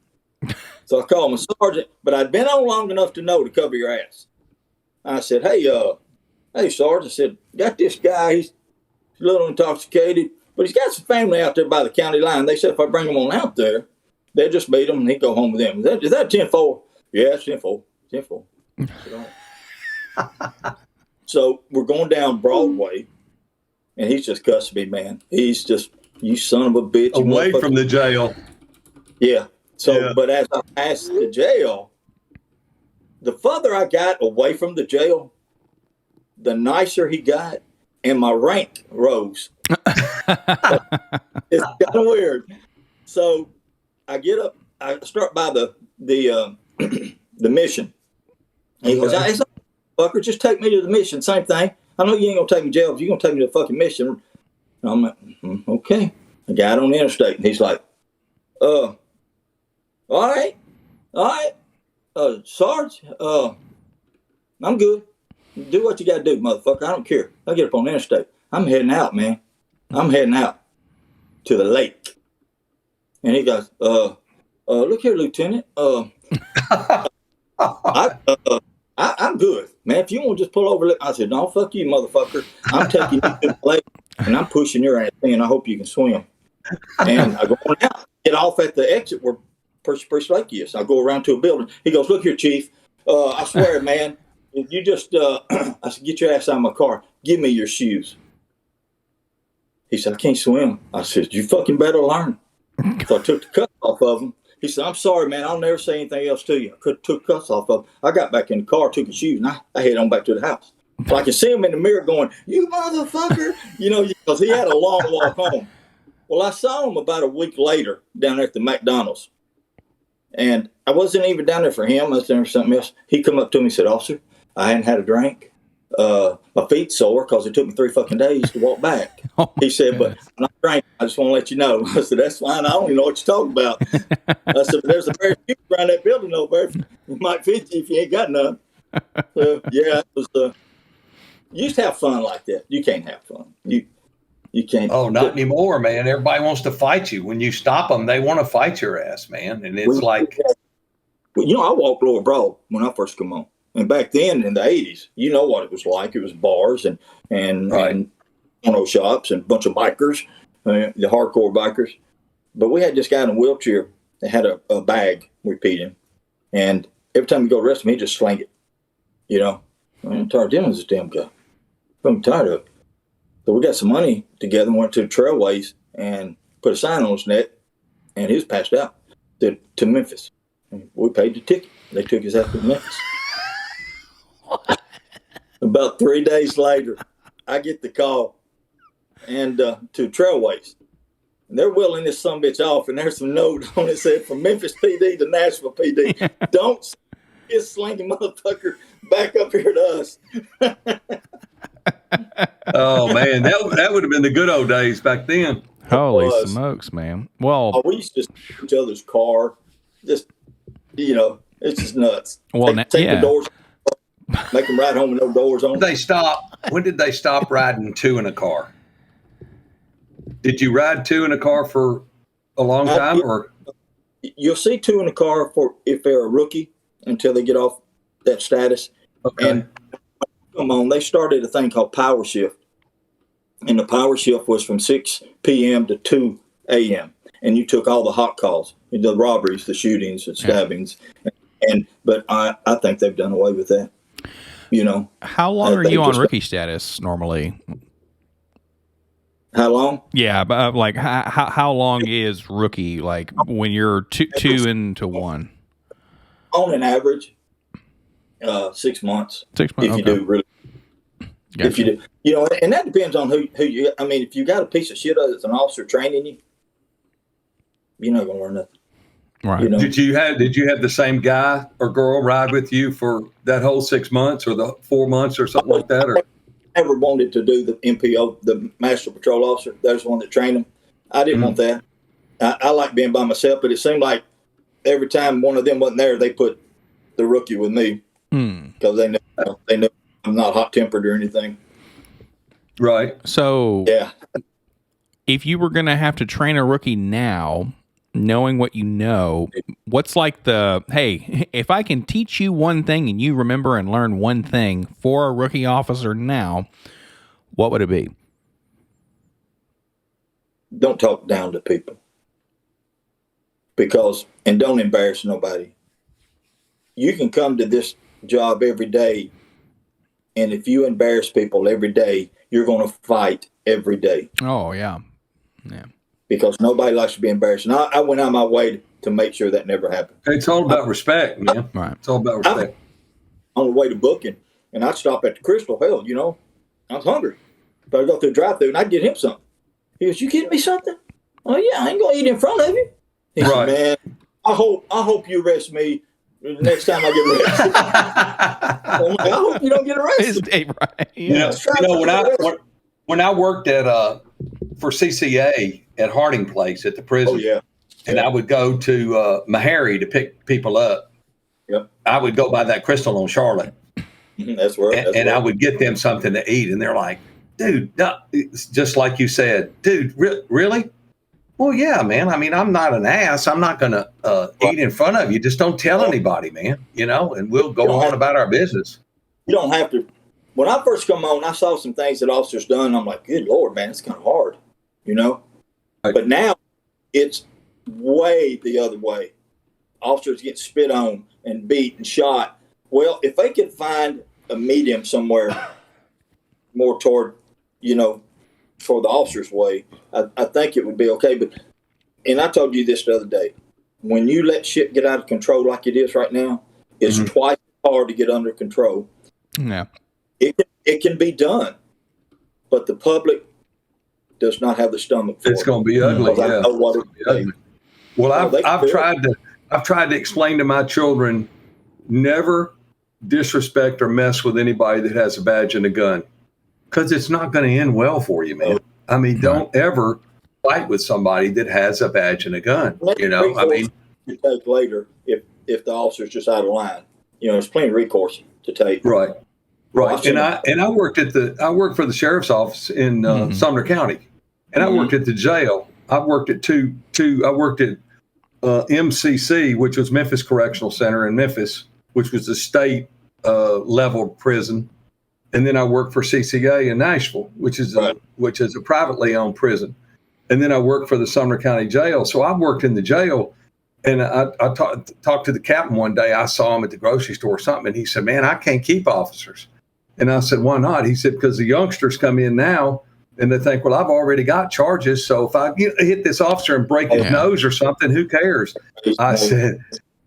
Speaker 4: So I called my sergeant, but I'd been on long enough to know to cover your ass. I said, hey, Sarge, I said, got this guy. He's a little intoxicated, but he's got some family out there by the county line. They said if I bring him on out there, they'll just beat him and he'd go home with them. Is that 10-4? Yeah, it's 10-4. 10-4. So we're going down Broadway, and he's just cussing me, man. He's just, you son of a bitch.
Speaker 3: Away from the jail.
Speaker 4: Yeah. So, But as I passed the jail, the further I got away from the jail, the nicer he got, and my rank rose. It's kind of weird. So I get up, I start by the mission. And he goes, hey, fucker, just take me to the mission. Same thing. I know you ain't gonna take me to jail, but you're gonna take me to the fucking mission. And I'm like, okay. I got on the interstate, and he's like, all right, Sarge, I'm good. Do what you got to do, motherfucker. I don't care. I get up on the interstate. I'm heading out, man. I'm heading out to the lake. And he goes, look here, Lieutenant. I'm good, man. If you want to just pull over, I said, no, fuck you, motherfucker. I'm taking you to the lake, and I'm pushing your ass in. I hope you can swim. And I go on out, get off at the exit where Percy Lake is. I go around to a building. He goes, look here, Chief. I swear, man, if you just, I said, get your ass out of my car. Give me your shoes. He said, I can't swim. I said, you fucking better learn. So I took the cuffs off of him. He said, I'm sorry, man. I'll never say anything else to you. I took cuffs off of him. I got back in the car, took his shoes, and I headed on back to the house. So I can see him in the mirror going, you motherfucker. Because he had a long walk home. Well, I saw him about a week later down there at the McDonald's. And I wasn't even down there for him. I was down there for something else. He come up to me and said, officer, I hadn't had a drink. My feet sore because it took me 3 fucking days to walk back. He said, but I'm not drinking. I just want to let you know. I said, that's fine. I don't even know what you're talking about. I said, but there's a pair of shoes around that building over there. It might fit you if you ain't got none. So, yeah, it was, you used to have fun like that. You can't have fun. You can't.
Speaker 3: Oh, not anymore, man. Everybody wants to fight you. When you stop them, they want to fight your ass, man. And it's like.
Speaker 4: Well, I walked Lower Broad when I first come on. And back then in the 80s, you know what it was like. It was bars and auto shops and a bunch of bikers, the hardcore bikers. But we had this guy in a wheelchair that had a bag, we peed him. And every time we go arrest him, he'd just sling it. I'm tired of dealing with this damn guy. I'm tired of it. So we got some money together and went to the Trailways and put a sign on his neck, and he was passed out to Memphis. And we paid the ticket. They took his ass to Memphis. About 3 days later, I get the call and to Trailways. And they're wheeling this sumbitch off, and there's some note on it that said, from Memphis PD to Nashville PD, don't send this slinging motherfucker back up here to us.
Speaker 3: Oh, man, that would have been the good old days back then.
Speaker 2: Holy smokes, man. Well,
Speaker 4: we used to steal each other's car. Just, it's just nuts.
Speaker 2: Well,
Speaker 4: take the doors, make them ride home with no doors on.
Speaker 3: When did they stop riding two in a car? Did you ride two in a car for a long time? Or
Speaker 4: you'll see two in a car if they're a rookie until they get off that status.
Speaker 3: Okay. And
Speaker 4: come on, they started a thing called power shift. And the power shift was from 6 p.m. to 2 a.m. And you took all the hot calls, the robberies, the shootings, the stabbings. But I think they've done away with that.
Speaker 2: How long are you on rookie status normally?
Speaker 4: How long?
Speaker 2: Yeah, but like how long is rookie? Like when you're two into one?
Speaker 4: On an average, 6 months. 6 months. If you do really. Gotcha. If you do, and that depends on who you. I mean, if you got a piece of shit that's an officer training you, you're not gonna learn nothing.
Speaker 2: Right.
Speaker 3: Did you have the same guy or girl ride with you for that whole 6 months or the 4 months or something like that? Or
Speaker 4: I never wanted to do the MPO, the Master Patrol Officer. That's the one that trained them. I didn't want that. I like being by myself, but it seemed like every time one of them wasn't there, they put the rookie with me because they knew I'm not hot tempered or anything.
Speaker 3: Right.
Speaker 2: So
Speaker 4: yeah,
Speaker 2: if you were going to have to train a rookie now, knowing what you know, what's like hey, if I can teach you one thing and you remember and learn one thing for a rookie officer now, what would it be?
Speaker 4: Don't talk down to people. And don't embarrass nobody. You can come to this job every day, and if you embarrass people every day, you're going to fight every day.
Speaker 2: Oh, yeah. Yeah.
Speaker 4: Because nobody likes to be embarrassed. And I went out of my way to make sure that never happened.
Speaker 3: It's all about respect, man.
Speaker 2: Right.
Speaker 3: It's all about respect.
Speaker 4: On the way to booking, and I'd stop at the Crystal. Hell, I was hungry. But I'd go through the drive-thru, and I'd get him something. He goes, you getting me something? Oh, yeah, I ain't going to eat in front of you. He said, man, I hope you arrest me the next time I get arrested. I'm like, I hope you don't get arrested.
Speaker 2: Right. Yeah.
Speaker 3: When I worked at for CCA at Harding Place at the prison.
Speaker 4: Oh, yeah.
Speaker 3: And I would go to Meharry to pick people up.
Speaker 4: Yep.
Speaker 3: I would go by that Crystal on Charlotte.
Speaker 4: That's where.
Speaker 3: And I would get them something to eat. And they're like, dude, no, it's just like you said, dude, really? Well, yeah, man. I mean, I'm not an ass. I'm not going to eat in front of you. Just don't tell anybody, man, and we'll go on about our business.
Speaker 4: You don't have to. When I first come on, I saw some things that officers done. I'm like, good Lord, man, it's kind of hard,
Speaker 3: Right.
Speaker 4: But now it's way the other way. Officers get spit on and beat and shot. Well, if they could find a medium somewhere more toward, for the officer's way, I think it would be okay. And I told you this the other day, when you let shit get out of control like it is right now, it's twice as hard to get under control.
Speaker 2: Yeah.
Speaker 4: It can be done, but the public does not have the stomach for it.
Speaker 3: It's going to be ugly.
Speaker 4: I know what it would take.
Speaker 3: Well, I've tried to explain to my children, never disrespect or mess with anybody that has a badge and a gun, because it's not going to end well for you, man. I mean, don't ever fight with somebody that has a badge and a gun. I mean,
Speaker 4: you take later if the officer's just out of line. There's plenty of recourse to take.
Speaker 3: Right. And I worked for the sheriff's office in Sumner County, and I worked at the jail. I worked at I worked at MCC, which was Memphis Correctional Center in Memphis, which was a state level prison. And then I worked for CCA in Nashville, which is a privately owned prison. And then I worked for the Sumner County Jail. So I worked in the jail, and I talked to the captain one day. I saw him at the grocery store or something, and he said, "Man, I can't keep officers." And I said, "Why not?" He said, "Because the youngsters come in now, and they think, well, I've already got charges. So if I hit this officer and break his nose or something, who cares?" I said,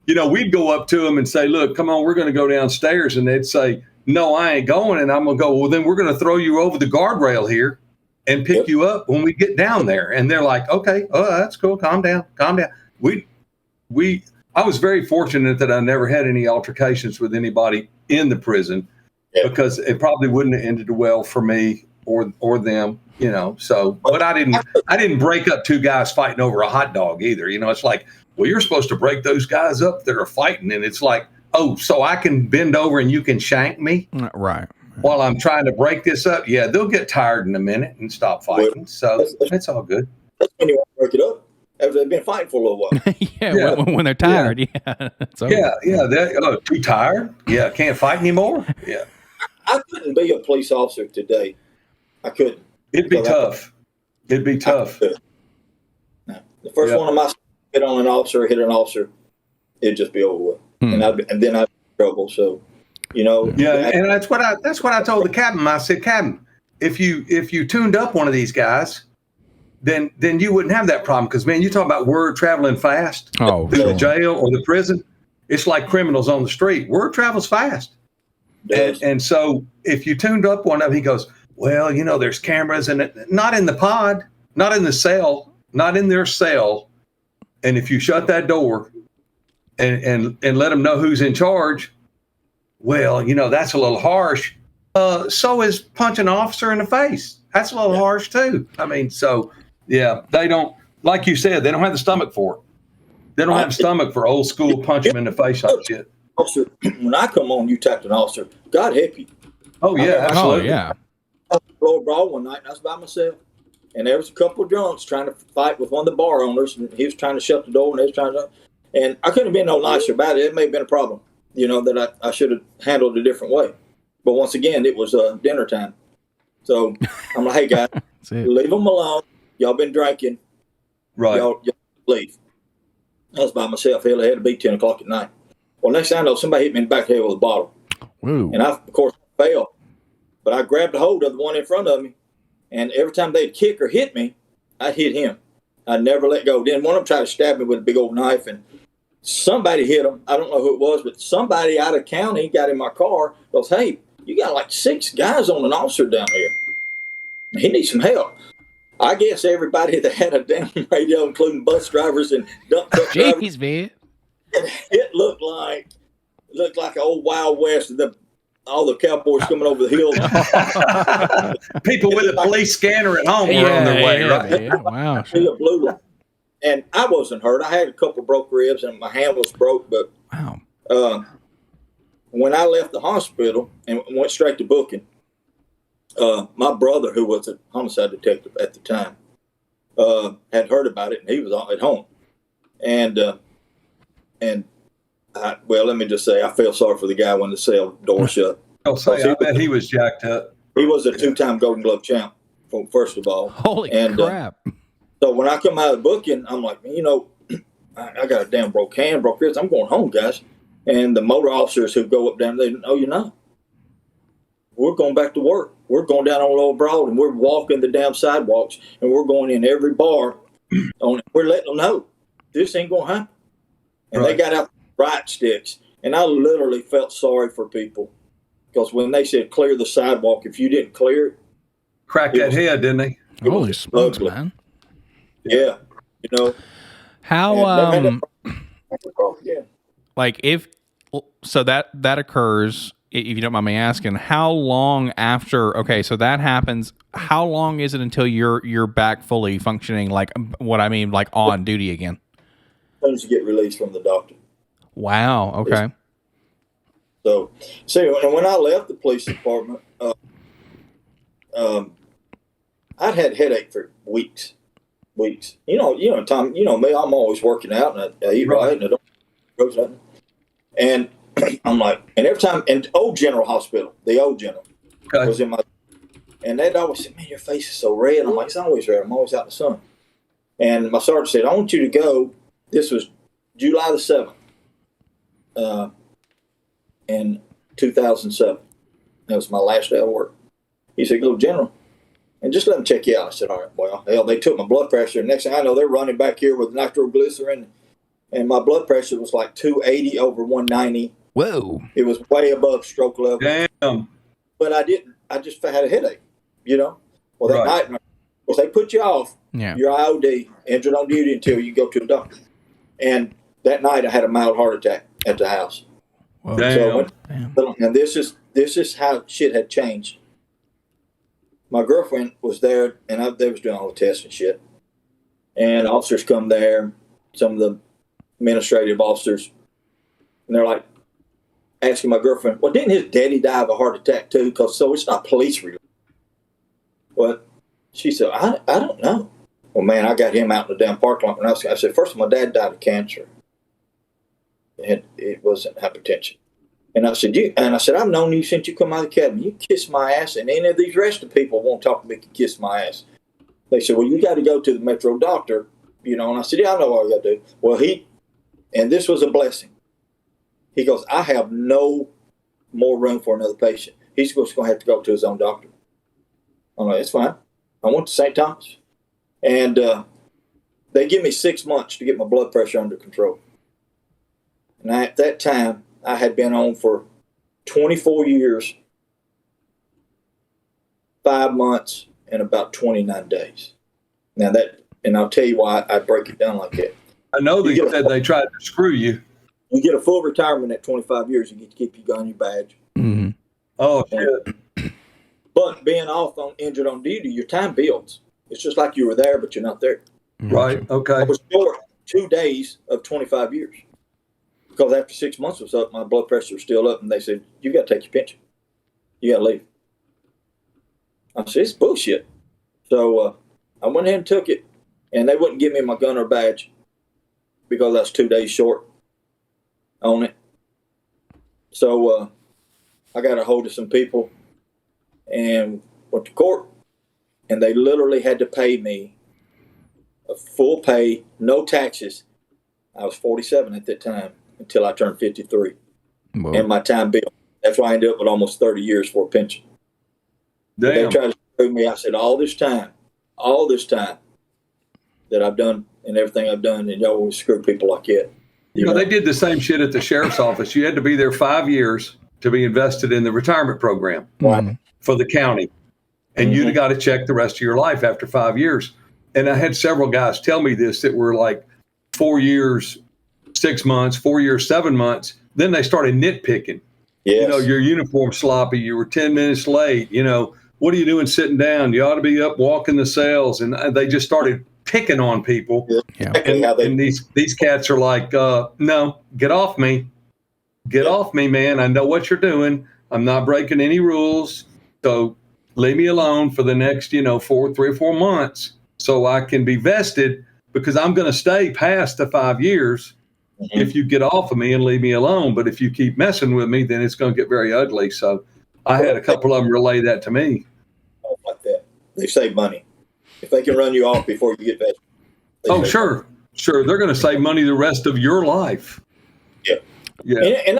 Speaker 3: we'd go up to them and say, "Look, come on, we're going to go downstairs." And they'd say, "No, I ain't going." And I'm going to go, "Well, then we're going to throw you over the guardrail here and pick you up when we get down there." And they're like, "Okay, oh, that's cool. Calm down. I was very fortunate that I never had any altercations with anybody in the prison, because it probably wouldn't have ended well for me or them, So, but I didn't break up two guys fighting over a hot dog either. It's like, well, you're supposed to break those guys up that are fighting, and it's like, oh, so I can bend over and you can shank me,
Speaker 2: right?
Speaker 3: While I'm trying to break this up. Yeah, they'll get tired in a minute and stop fighting. So it's all good.
Speaker 4: That's when you want to break it up after they've been fighting for a little while.
Speaker 2: When they're tired.
Speaker 3: They're too tired. Yeah, can't fight anymore. Yeah.
Speaker 4: I couldn't be a police officer today. I couldn't.
Speaker 3: It'd be tough.
Speaker 4: The first one of my hit an officer, it'd just be over with, and then I'd be in trouble. So,
Speaker 3: Yeah, and that's what I told the captain. I said, "Captain, if you tuned up one of these guys, then you wouldn't have that problem, because, man, you talk about word traveling fast through the jail or the prison. It's like criminals on the street. Word travels fast." And so if you tuned up one of them, he goes, "Well, there's cameras, and not in the pod, not in the cell, not in their cell. And if you shut that door and let them know who's in charge, well, that's a little harsh. So is punching an officer in the face. That's a little harsh too. I mean, so yeah, they don't, like you said, they don't have the stomach for it. They don't have the stomach for old school punch them in the face like shit."
Speaker 4: Officer, when I come on, you tapped an officer. God help you.
Speaker 3: Oh yeah, absolutely.
Speaker 2: Oh yeah.
Speaker 4: I was at the lower brawl one night, and I was by myself, and there was a couple of drunks trying to fight with one of the bar owners, and he was trying to shut the door, and they was trying to, and I couldn't have been no nicer about it. It may have been a problem, that I should have handled a different way. But once again, it was dinner time, so I'm like, "Hey guys, leave them alone. Y'all been drinking,
Speaker 3: right?
Speaker 4: Y'all leave." I was by myself. Hell, it had to be 10 o'clock at night. Well, next thing I know, somebody hit me in the back of the head with a bottle.
Speaker 2: Woo.
Speaker 4: And I, of course, fell. But I grabbed a hold of the one in front of me, and every time they'd kick or hit me, I'd hit him. I'd never let go. Then one of them tried to stab me with a big old knife, and somebody hit him. I don't know who it was, but somebody out of county got in my car, goes, "Hey, you got like 6 guys on an officer down here. He needs some help." I guess everybody that had a damn radio, including bus drivers and dump truck drivers.
Speaker 2: Jeez, man.
Speaker 4: It looked like an old Wild West. all the cowboys coming over the hill.
Speaker 3: People with a police scanner at home were on their way, right?
Speaker 2: Yeah, wow.
Speaker 4: A blue line. And I wasn't hurt. I had a couple broke ribs and my hand was broke, but
Speaker 2: wow.
Speaker 4: When I left the hospital and went straight to booking, my brother, who was a homicide detective at the time, had heard about it, and he was at home. And let me just say, I felt sorry for the guy when the cell door shut.
Speaker 3: I bet he was jacked up.
Speaker 4: He was a 2-time Golden Glove champ, first of all.
Speaker 2: Holy crap.
Speaker 4: So when I come out of the booking, I'm like, I got a damn broke hand, broke wrist. I'm going home, guys. And the motor officers who go up down, they no, you're not. We're going back to work. We're going down on Lower Broad, and we're walking the damn sidewalks, and we're going in every bar. We're letting them know this ain't going to happen. And They got out right sticks, and I literally felt sorry for people because when they said clear the sidewalk, if you didn't clear it,
Speaker 3: cracked that head, didn't they?
Speaker 2: Holy smokes, man!
Speaker 4: Yeah,
Speaker 2: how like if so that occurs. If you don't mind me asking, how long after? Okay, so that happens. How long is it until you're back fully functioning? Like what I mean, like on duty again.
Speaker 4: As soon as you get released from the doctor.
Speaker 2: Wow. Okay.
Speaker 4: So, when I left the police department, I'd had headache for weeks. Tom. You know me. I'm always working out, and I eat right, and I don't go nothing. And I'm like, and every time, and old General Hospital, the old General was in my, and they'd always say, man, your face is so red. I'm like, it's always red. I'm always out in the sun. And my sergeant said, I want you to go. This was July the 7th, in 2007. That was my last day of work. He said, go, General, and just let them check you out. I said, all right, well, hell, they took my blood pressure. And next thing I know, they're running back here with nitroglycerin, and my blood pressure was like 280 over 190.
Speaker 2: Whoa.
Speaker 4: It was way above stroke level.
Speaker 3: Damn.
Speaker 4: But I just had a headache, Well, that night, well, they put you off.
Speaker 2: Yeah.
Speaker 4: You're IOD, injured on duty until you go to a doctor. And that night I had a mild heart attack at the house.
Speaker 2: Whoa.
Speaker 3: Damn.
Speaker 4: And this is how shit had changed. My girlfriend was there, and they was doing all the tests and shit. And officers come there, some of the administrative officers, and they're like asking my girlfriend, well, didn't his daddy die of a heart attack too? So it's not police related. Well, she said, I don't know. Well, man, I got him out in the damn parking lot. And I said, first of all, my dad died of cancer. And it wasn't hypertension. And I said, I've known you since you come out of the academy. You kiss my ass, and any of these rest of people won't talk to me, can kiss my ass. They said, well, you got to go to the Metro doctor, And I said, yeah, I know what I got to do. Well, and this was a blessing. He goes, I have no more room for another patient. He's just going to have to go to his own doctor. I'm like, it's fine. I went to St. Thomas. And they give me 6 months to get my blood pressure under control. And at that time, I had been on for 24 years, 5 months, and about 29 days. Now and I'll tell you why I break it down like that.
Speaker 3: I know they said they tried to screw you.
Speaker 4: You get a full retirement at 25 years. You get to keep your gun, your badge.
Speaker 2: Mm-hmm.
Speaker 3: Oh, shit.
Speaker 4: But being injured on duty, your time builds. It's just like you were there, but you're not there.
Speaker 3: Right. Okay.
Speaker 4: I was short 2 days of 25 years. Because after 6 months was up, my blood pressure was still up, and they said, you got to take your pension. You got to leave. I said, it's bullshit. So I went ahead and took it, and they wouldn't give me my gun or badge because I was 2 days short on it. So I got a hold of some people and went to court, and they literally had to pay me a full pay, no taxes. I was 47 at that time until I turned 53. Whoa. And my time bill. That's why I ended up with almost 30 years for a pension. Damn. They tried to screw me. I said, all this time that I've done and everything I've done, and y'all always screw people like that.
Speaker 3: You know, they did the same shit at the sheriff's office. You had to be there 5 years to be invested in the retirement program for the county. And you'd got to check the rest of your life after 5 years. And I had several guys tell me this that were like 4 years, 6 months, 4 years, 7 months. Then they started nitpicking.
Speaker 4: Yes.
Speaker 3: Your uniform sloppy. You were 10 minutes late. What are you doing sitting down? You ought to be up walking the cells. And they just started picking on people.
Speaker 2: Yeah.
Speaker 3: And these cats are like, no, get off me. Get off me, man. I know what you're doing. I'm not breaking any rules. So leave me alone for the next, 3 or 4 months so I can be vested, because I'm going to stay past the 5 years if you get off of me and leave me alone. But if you keep messing with me, then it's going to get very ugly. So I had a couple of them relay that to me.
Speaker 4: Like that. They save money. If they can run you off before you get vested.
Speaker 3: Oh, sure. Money. Sure. They're going to save money the rest of your life.
Speaker 4: Yeah.
Speaker 3: Yeah.
Speaker 4: And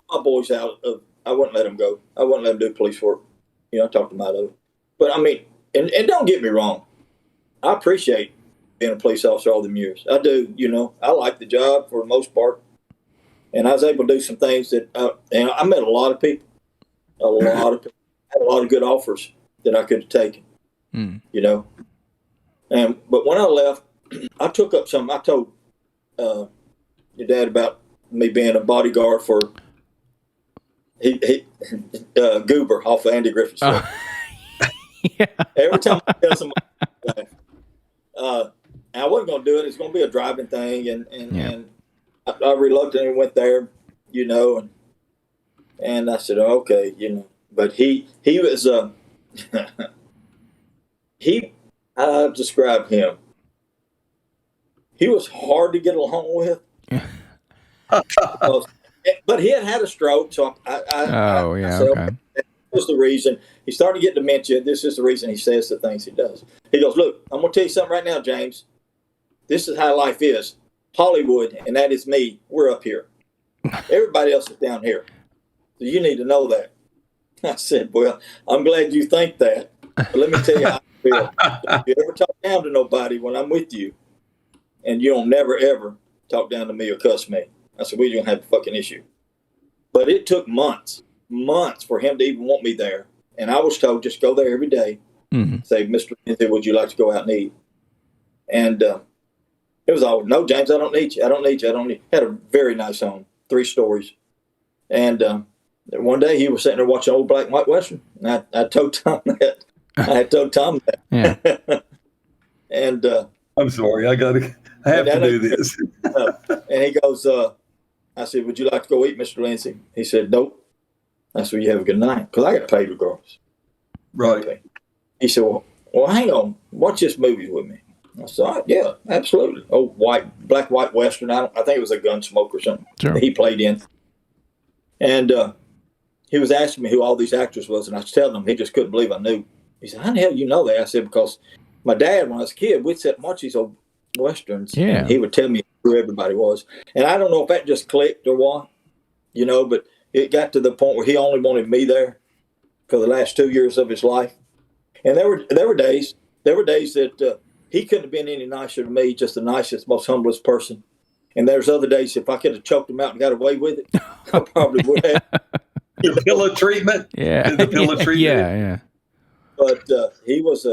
Speaker 4: my boys out of, I wouldn't let them go. I wouldn't let them do police work. I talked them out of it. But I mean, and don't get me wrong. I appreciate being a police officer all them years. I do, I like the job for the most part. And I was able to do some things that, and I met a lot of people. I had a lot of good offers that I could have taken, but when I left, I took up something. I told your dad about me being a bodyguard for Goober off of Andy Griffith's show.
Speaker 2: Yeah.
Speaker 4: Every time I tell somebody, I wasn't going to do it. It's going to be a driving thing, and I reluctantly went there, and I said, okay, But he was I described him. He was hard to get along with. But he had a stroke, so I said,
Speaker 2: okay.
Speaker 4: That was the reason. He started getting dementia. This is the reason he says the things he does. He goes, look, I'm going to tell you something right now, James. This is how life is. Hollywood, and that is me, we're up here. Everybody else is down here. So you need to know that. I said, well, I'm glad you think that. But let me tell you how I feel. Don't you ever talk down to nobody when I'm with you, and you don't never, ever talk down to me or cuss me. I said, well, you're going to have a fucking issue. But it took months for him to even want me there. And I was told, just go there every day. Say, Mr. Lindsay, would you like to go out and eat? And it was all, no, James, I don't need you. I don't need you. Had a very nice home, 3 stories. And one day he was sitting there watching old black and white Western. And I told Tom that. I had told Tom that.
Speaker 2: Yeah.
Speaker 4: And
Speaker 3: I'm sorry, I have to do this.
Speaker 4: And he goes, I said, would you like to go eat, Mr. Lindsay? He said, nope. I said, well, you have a good night, because I got paid regardless.
Speaker 3: Right.
Speaker 4: Okay. He said, well, hang on. Watch this movie with me. I said, all right, yeah, absolutely. Oh, black, white Western. I think it was a Gunsmoke or something that he played in. And he was asking me who all these actors was, and I was telling him, he just couldn't believe I knew. He said, how the hell you know that? I said, because my dad, when I was a kid, we'd sit and watch these old Westerns, and he would tell me who everybody was. And I don't know if that just clicked or what, but it got to the point where he only wanted me there for the last 2 years of his life. And there were days that he couldn't have been any nicer to me, just the nicest, most humblest person. And there's other days, if I could have choked him out and got away with it, I probably would have.
Speaker 3: The pillow treatment?
Speaker 2: Yeah.
Speaker 3: The pillow treatment?
Speaker 2: Yeah.
Speaker 4: But he was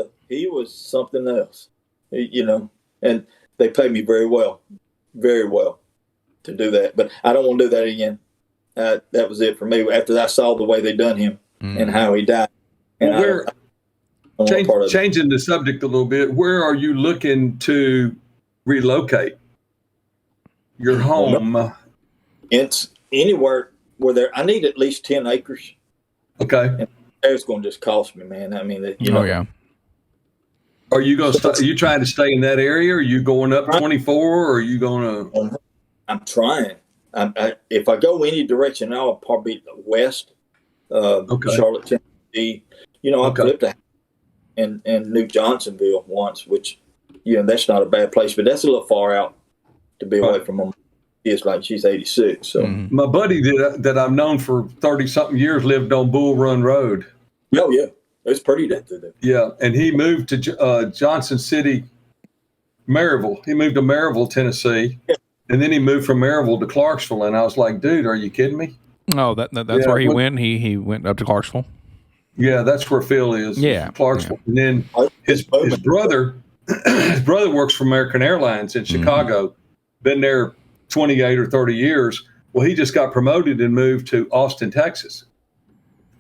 Speaker 4: something else, and they paid me very well to do that. But I don't want to do that again. That was it for me. After I saw the way they done him and how he died. And
Speaker 3: changing the subject a little bit, where are you looking to relocate your home?
Speaker 4: It's anywhere where I need at least 10 acres.
Speaker 3: Okay.
Speaker 4: And it's going to just cost me, man. I mean,
Speaker 2: yeah.
Speaker 3: Are you going to? Are you trying to stay in that area? Are you going up 24? Or are you going to?
Speaker 4: I'm trying. If I go any direction now, I'll probably be west. Charlotte, Tennessee. I've lived in New Johnsonville once, which that's not a bad place, but that's a little far out to be away from them. It's like she's 86. So
Speaker 3: my buddy that I've known for 30-something years lived on Bull Run Road.
Speaker 4: Oh yeah, it's pretty down there.
Speaker 3: Yeah, and he moved to Johnson City, Maryville. He moved to Maryville, Tennessee, and then he moved from Maryville to Clarksville. And I was like, dude, are you kidding me?
Speaker 2: Oh, that's where he went. He went up to Clarksville.
Speaker 3: Yeah, that's where Phil is.
Speaker 2: Yeah,
Speaker 3: Clarksville. Yeah. And then his brother works for American Airlines in Chicago. Been there 28 or 30 years. Well, he just got promoted and moved to Austin, Texas.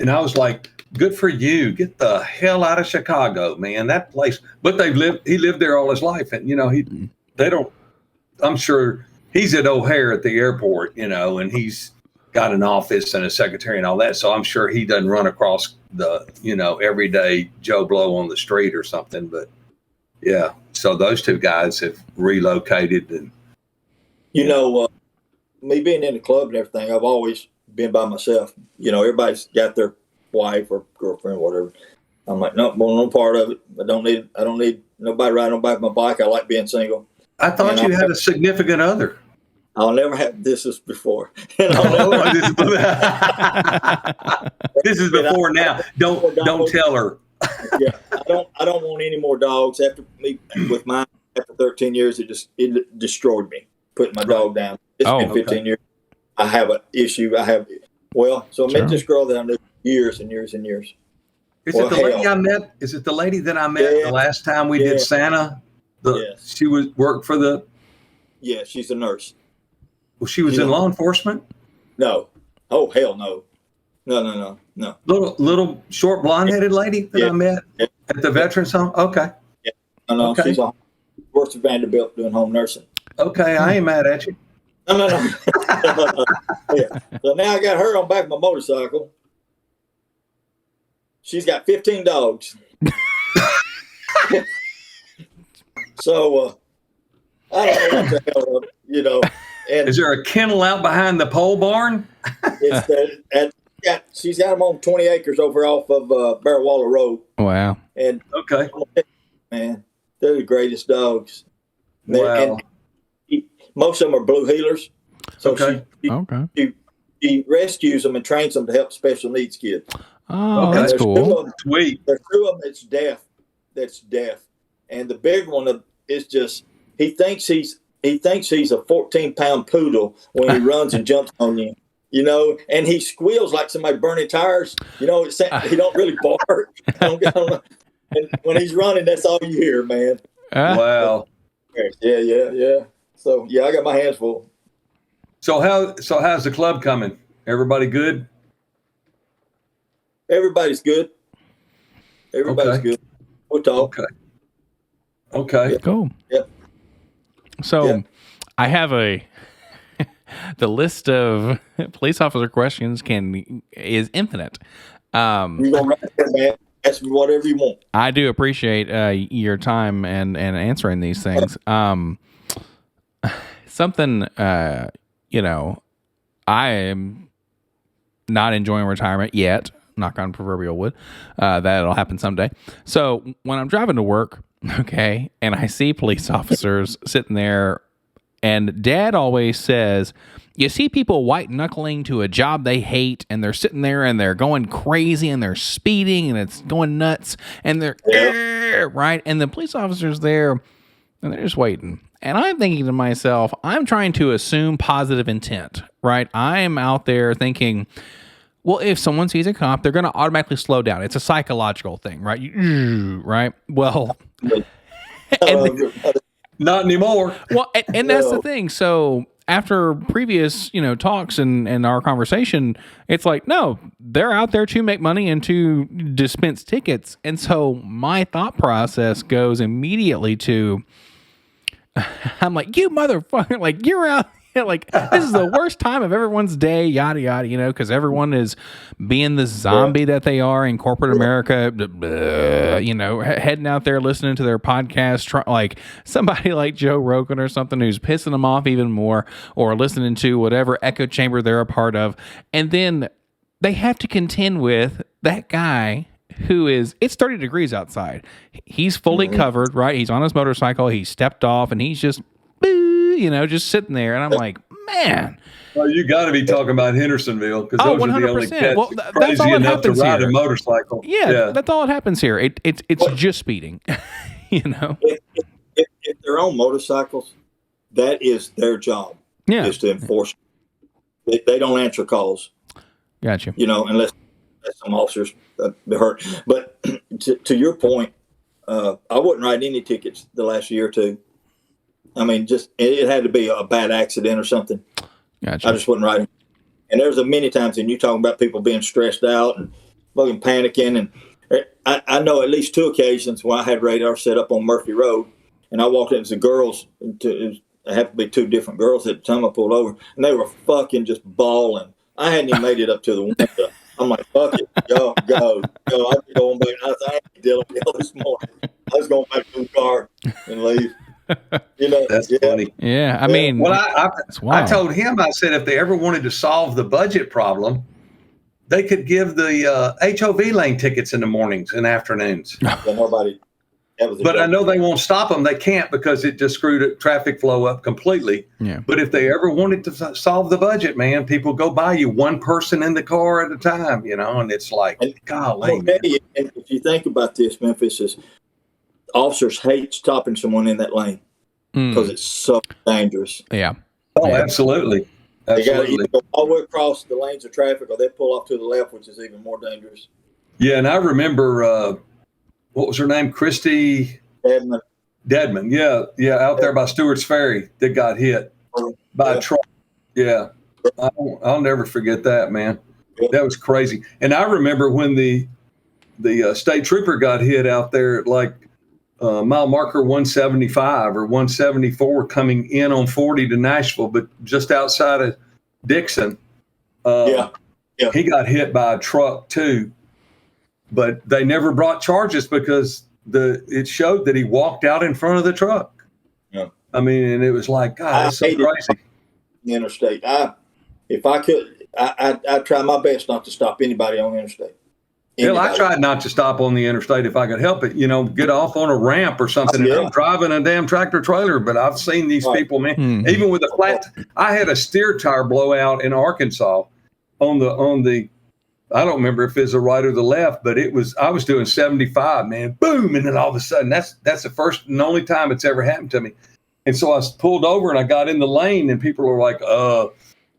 Speaker 3: And I was like, good for you. Get the hell out of Chicago, man. That place. But he lived there all his life. And, I'm sure he's at O'Hare at the airport, and he's got an office and a secretary and all that. So I'm sure he doesn't run across the, everyday Joe Blow on the street or something. But yeah, so those two guys have relocated. And
Speaker 4: me being in the club and everything, I've always been by myself. Everybody's got their wife or girlfriend or whatever. I'm like, no part of it. I don't need nobody riding on my bike. I like being single.
Speaker 3: I thought you had a significant other.
Speaker 4: I'll never have this before.
Speaker 3: This is before now. Don't tell her.
Speaker 4: Yeah, I don't want any more dogs. After me with mine, after 13 years, it destroyed me. Putting my dog down. It's been 15 years. I have an issue. So I met this girl that I knew years and years and years.
Speaker 3: Is it the lady I met? Is it the lady that I met the last time we did Santa? She worked for the.
Speaker 4: Yeah, she's a nurse.
Speaker 3: Well, she was in law enforcement?
Speaker 4: No. Oh, hell no. No.
Speaker 3: Little short blonde-headed lady that I met at the Veterans Home? Okay.
Speaker 4: Yeah. No. Okay. She works at Vanderbilt doing home nursing.
Speaker 3: Okay, I ain't mad at you.
Speaker 4: No. Yeah. So now I got her on back of my motorcycle. She's got 15 dogs. So, I don't know what the hell, And
Speaker 3: is there a kennel out behind the pole barn?
Speaker 4: She's got them on 20 acres over off of Bear Waller Road.
Speaker 2: Wow.
Speaker 4: And
Speaker 3: okay,
Speaker 4: man, they're the greatest dogs.
Speaker 3: Wow.
Speaker 4: And most of them are blue heelers. So she rescues them and trains them to help special needs kids.
Speaker 2: Oh, that's cool.
Speaker 3: Sweet.
Speaker 4: There's two of them that's deaf. And the big one is just, he thinks he's a 14-pound poodle when he runs and jumps on you, and he squeals like somebody burning tires. He don't really bark. And when he's running, that's all you hear, man.
Speaker 3: Wow.
Speaker 4: Yeah. So I got my hands full.
Speaker 3: So how's the club coming? Everybody good?
Speaker 4: Everybody's good. Everybody's good. We'll talk.
Speaker 3: Okay.
Speaker 4: Yeah.
Speaker 2: Cool.
Speaker 4: Yep.
Speaker 2: So I have the list of police officer questions is infinite.
Speaker 4: You gonna write that, man? Ask me whatever you want.
Speaker 2: I do appreciate your time and answering these things. Something I am not enjoying retirement yet. Knock on proverbial wood. That'll happen someday. So when I'm driving to work, and I see police officers sitting there, and Dad always says, you see people white knuckling to a job they hate, and they're sitting there and they're going crazy and they're speeding and it's going nuts and they're right. And the police officers there, and they're just waiting. And I'm thinking to myself, I'm trying to assume positive intent, right? I'm out there thinking, well, if someone sees a cop, they're going to automatically slow down. It's a psychological thing, right? Right? Well,
Speaker 3: not anymore.
Speaker 2: Well, and that's the thing. So after previous, talks and our conversation, it's like, no, they're out there to make money and to dispense tickets. And so my thought process goes immediately to, I'm like, you motherfucker, like you're out. Like, this is the worst time of everyone's day, yada, yada, because everyone is being the zombie that they are in corporate America, heading out there listening to their podcast, like somebody like Joe Rogan or something who's pissing them off even more, or listening to whatever echo chamber they're a part of. And then they have to contend with that guy who it's 30 degrees outside. He's fully covered, right? He's on his motorcycle. He stepped off and he's just just sitting there, and I'm like, man.
Speaker 3: Well, you got to be talking about Hendersonville, because those 100%. Are the only cats crazy enough to ride a motorcycle.
Speaker 2: Yeah, that's all that happens here. It's just speeding,
Speaker 4: If they're on motorcycles, that is their job.
Speaker 2: Yeah,
Speaker 4: is to enforce. They don't answer calls.
Speaker 2: Gotcha.
Speaker 4: Unless some officers be hurt. But to your point, I wouldn't write any tickets the last year or two. I mean, just it had to be a bad accident or something.
Speaker 2: Gotcha.
Speaker 4: I just wasn't writing. And there's many times, and you talking about people being stressed out and fucking panicking. And I know at least 2 occasions when I had radar set up on Murphy Road, and I walked in to girls. It happened to be 2 different girls at the time I pulled over, and they were fucking just bawling. I hadn't even made it up to the window. I'm like, fuck it, go. I was going back. I ain't dealing with y'all this morning. I was going back to the car and leave.
Speaker 3: That's funny.
Speaker 2: Yeah, I mean,
Speaker 3: well, I told him, I said, if they ever wanted to solve the budget problem, they could give the HOV lane tickets in the mornings and afternoons.
Speaker 4: Nobody.
Speaker 3: But I know they won't stop them. They can't because it just screwed the traffic flow up completely.
Speaker 2: Yeah.
Speaker 3: But if they ever wanted to solve the budget, man, people go by you one person in the car at a time, and it's like, golly.
Speaker 4: If you think about this, Memphis, is officers hate stopping someone in that lane because it's so dangerous.
Speaker 2: Yeah.
Speaker 3: Oh, absolutely.
Speaker 4: They got to either go all the way across the lanes of traffic or they pull off to the left, which is even more dangerous.
Speaker 3: Yeah, and I remember, what was her name? Christy Deadman. Yeah, out there by Stewart's Ferry that got hit by a truck. Yeah, I'll never forget that, man. That was crazy. And I remember when the state trooper got hit out there at like mile marker 175 or 174 coming in on 40 to Nashville, but just outside of Dixon. He got hit by a truck too. But they never brought charges because it showed that he walked out in front of the truck. Yeah. I mean, and it was like, God, that's so crazy.
Speaker 4: Interstate. If I could, I'd try my best not to stop anybody on the interstate.
Speaker 3: Well, I tried not to stop on the interstate if I could help it, get off on a ramp or something. And I'm driving a damn tractor trailer, but I've seen these people, man, even with a flat. I had a steer tire blowout in Arkansas on the I don't remember if it's the right or the left, but I was doing 75, man, boom. And then all of a sudden that's the first and only time it's ever happened to me. And so I pulled over and I got in the lane and people were like,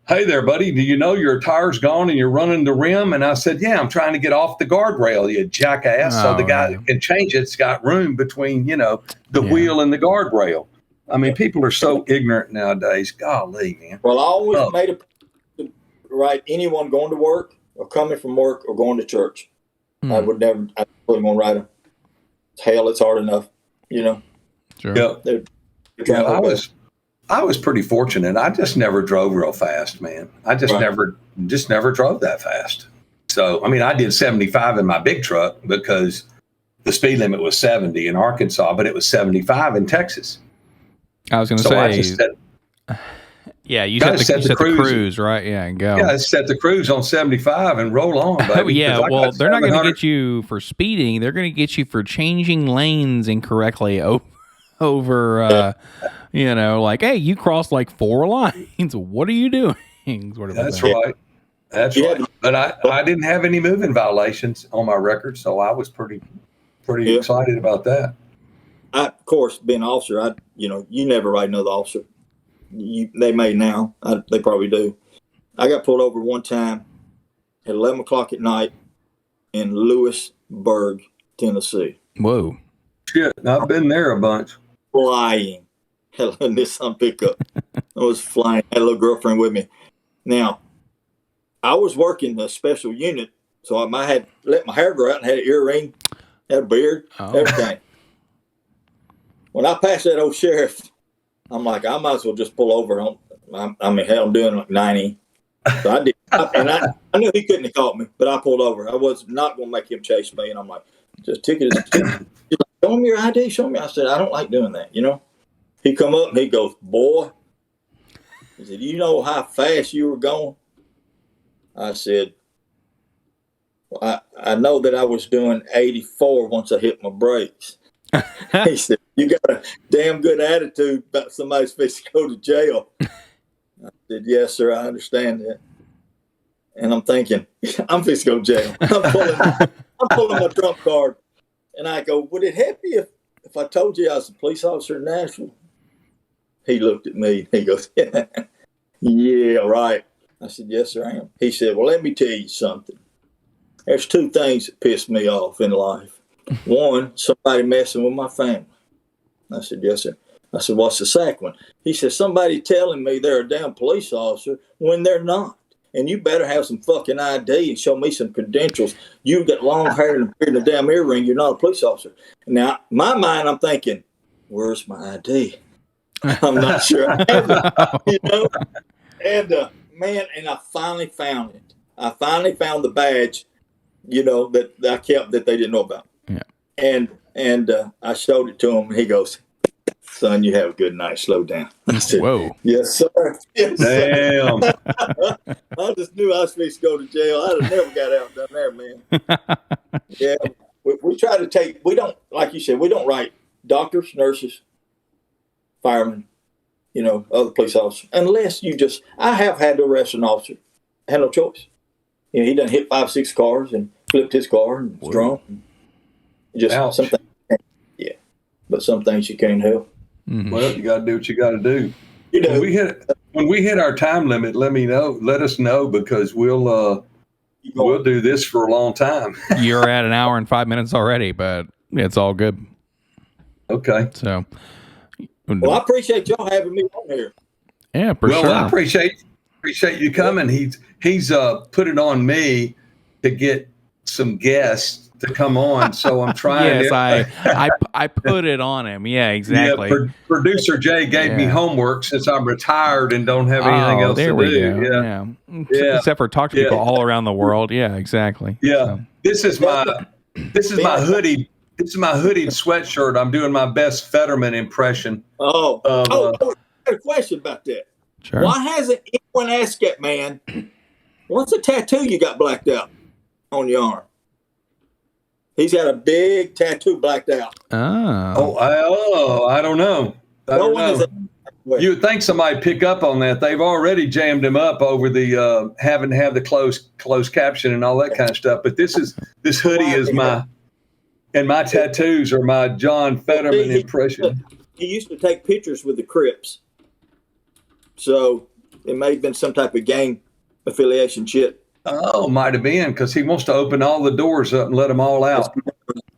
Speaker 3: hey there, buddy, do you know your tire's gone and you're running the rim? And I said, yeah, I'm trying to get off the guardrail, you jackass. So the guy that can change it's got room between, the wheel and the guardrail. I mean, people are so ignorant nowadays. Golly, man.
Speaker 4: Well, I always made a to write anyone going to work or coming from work or going to church. I wouldn't want to write them. Hell, it's hard enough,
Speaker 2: Sure.
Speaker 3: Yeah. I was pretty fortunate. I just never drove real fast, man. I just never drove that fast. So, I mean, I did 75 in my big truck because the speed limit was 70 in Arkansas, but it was 75 in Texas.
Speaker 2: I was going to say, you set the cruise, right? Yeah, and go.
Speaker 3: Yeah, set the cruise on 75 and roll on, baby.
Speaker 2: Yeah, well, they're not going to get you for speeding. They're going to get you for changing lanes incorrectly over, like, hey, you crossed like 4 lines. What are you doing?
Speaker 3: That's right. That's right. But I didn't have any moving violations on my record, so I was pretty excited about that.
Speaker 4: Of course, being an officer, you never write another officer. They may now. They probably do. I got pulled over one time at 11 o'clock at night in Lewisburg, Tennessee.
Speaker 2: Whoa.
Speaker 3: Shit, I've been there a bunch.
Speaker 4: Flying. Hell, a Nissan pickup. I was flying. I had a little girlfriend with me. Now, I was working a special unit, so I had let my hair grow out and had an earring, had a beard, everything. When I passed that old sheriff, I'm like, I might as well just pull over. I'm doing like 90. So I did. I knew he couldn't have caught me, but I pulled over. I was not going to make him chase me. And I'm like, just ticket is he's like, show me your ID. Show me. I said, I don't like doing that. He come up and he goes, boy. He said, you know how fast you were going? I said, well, I know that I was doing 84 once I hit my brakes. He said, you got a damn good attitude about somebody's fixing to go to jail. I said, yes, sir, I understand that. And I'm thinking, I'm fixing to go to jail. I'm pulling my trump card. And I go, would it help you if I told you I was a police officer in Nashville? He looked at me. He goes, yeah, right. I said, yes, sir, I am. He said, well, let me tell you something. There's 2 things that piss me off in life. One, somebody messing with my family. I said, yes, sir. I said, what's the second one? He said, somebody telling me they're a damn police officer when they're not. And you better have some fucking ID and show me some credentials. You've got long hair and a damn earring. You're not a police officer. Now, my mind, I'm thinking, where's my ID? I'm not sure I have it, you know? And, man, and I finally found it. I finally found the badge, you know, that I kept that they didn't know about.
Speaker 2: Yeah.
Speaker 4: And I showed it to him, and he goes, son, you have a good night. Slow down. I said,
Speaker 2: whoa.
Speaker 4: Yes, sir. Yes,
Speaker 3: Damn.
Speaker 4: sir. I just knew I was supposed to go to jail. I'd have never got out down there, man. Yeah. We try to take, we don't, like you said, we don't write doctors, nurses, firemen, you know, other police officers, unless you just, I have had to arrest an officer. I had no choice. You know, he done hit 5, 6 cars and flipped his car and was drunk. Just something. Yeah. But some things you can't help.
Speaker 2: Mm-hmm.
Speaker 3: Well, you got to do what you got to do.
Speaker 4: You know,
Speaker 3: when we hit our time limit, let us know, because we'll do this for a long time.
Speaker 2: You're at an hour and 5 minutes already, but it's all good.
Speaker 3: Okay.
Speaker 2: So,
Speaker 4: well, I appreciate y'all having me on here.
Speaker 2: Yeah, for sure.
Speaker 3: Well, I appreciate you coming. He's put it on me to get some guests to come on, so I'm trying.
Speaker 2: Yes, I put it on him. Yeah, exactly.
Speaker 3: Yeah, producer Jay gave me homework since I'm retired and don't have anything else to do.
Speaker 2: Yeah. Except for talk to people all around the world. Yeah, exactly.
Speaker 3: Yeah.
Speaker 2: So.
Speaker 3: This is my hoodie. This is my hooded sweatshirt. I'm doing my best Fetterman impression.
Speaker 4: I got a question about that.
Speaker 2: Sure.
Speaker 4: Why hasn't anyone asked that man, what's the tattoo you got blacked out on your arm? He's got a big tattoo blacked out.
Speaker 3: I don't know. You would think somebody'd pick up on that. They've already jammed him up over the having to have the closed caption and all that kind of stuff. But this hoodie is my tattoos are my John Fetterman impression.
Speaker 4: He used to take pictures with the Crips. So it may have been some type of gang affiliation shit.
Speaker 3: Oh, might have been, because he wants to open all the doors up and let them all out.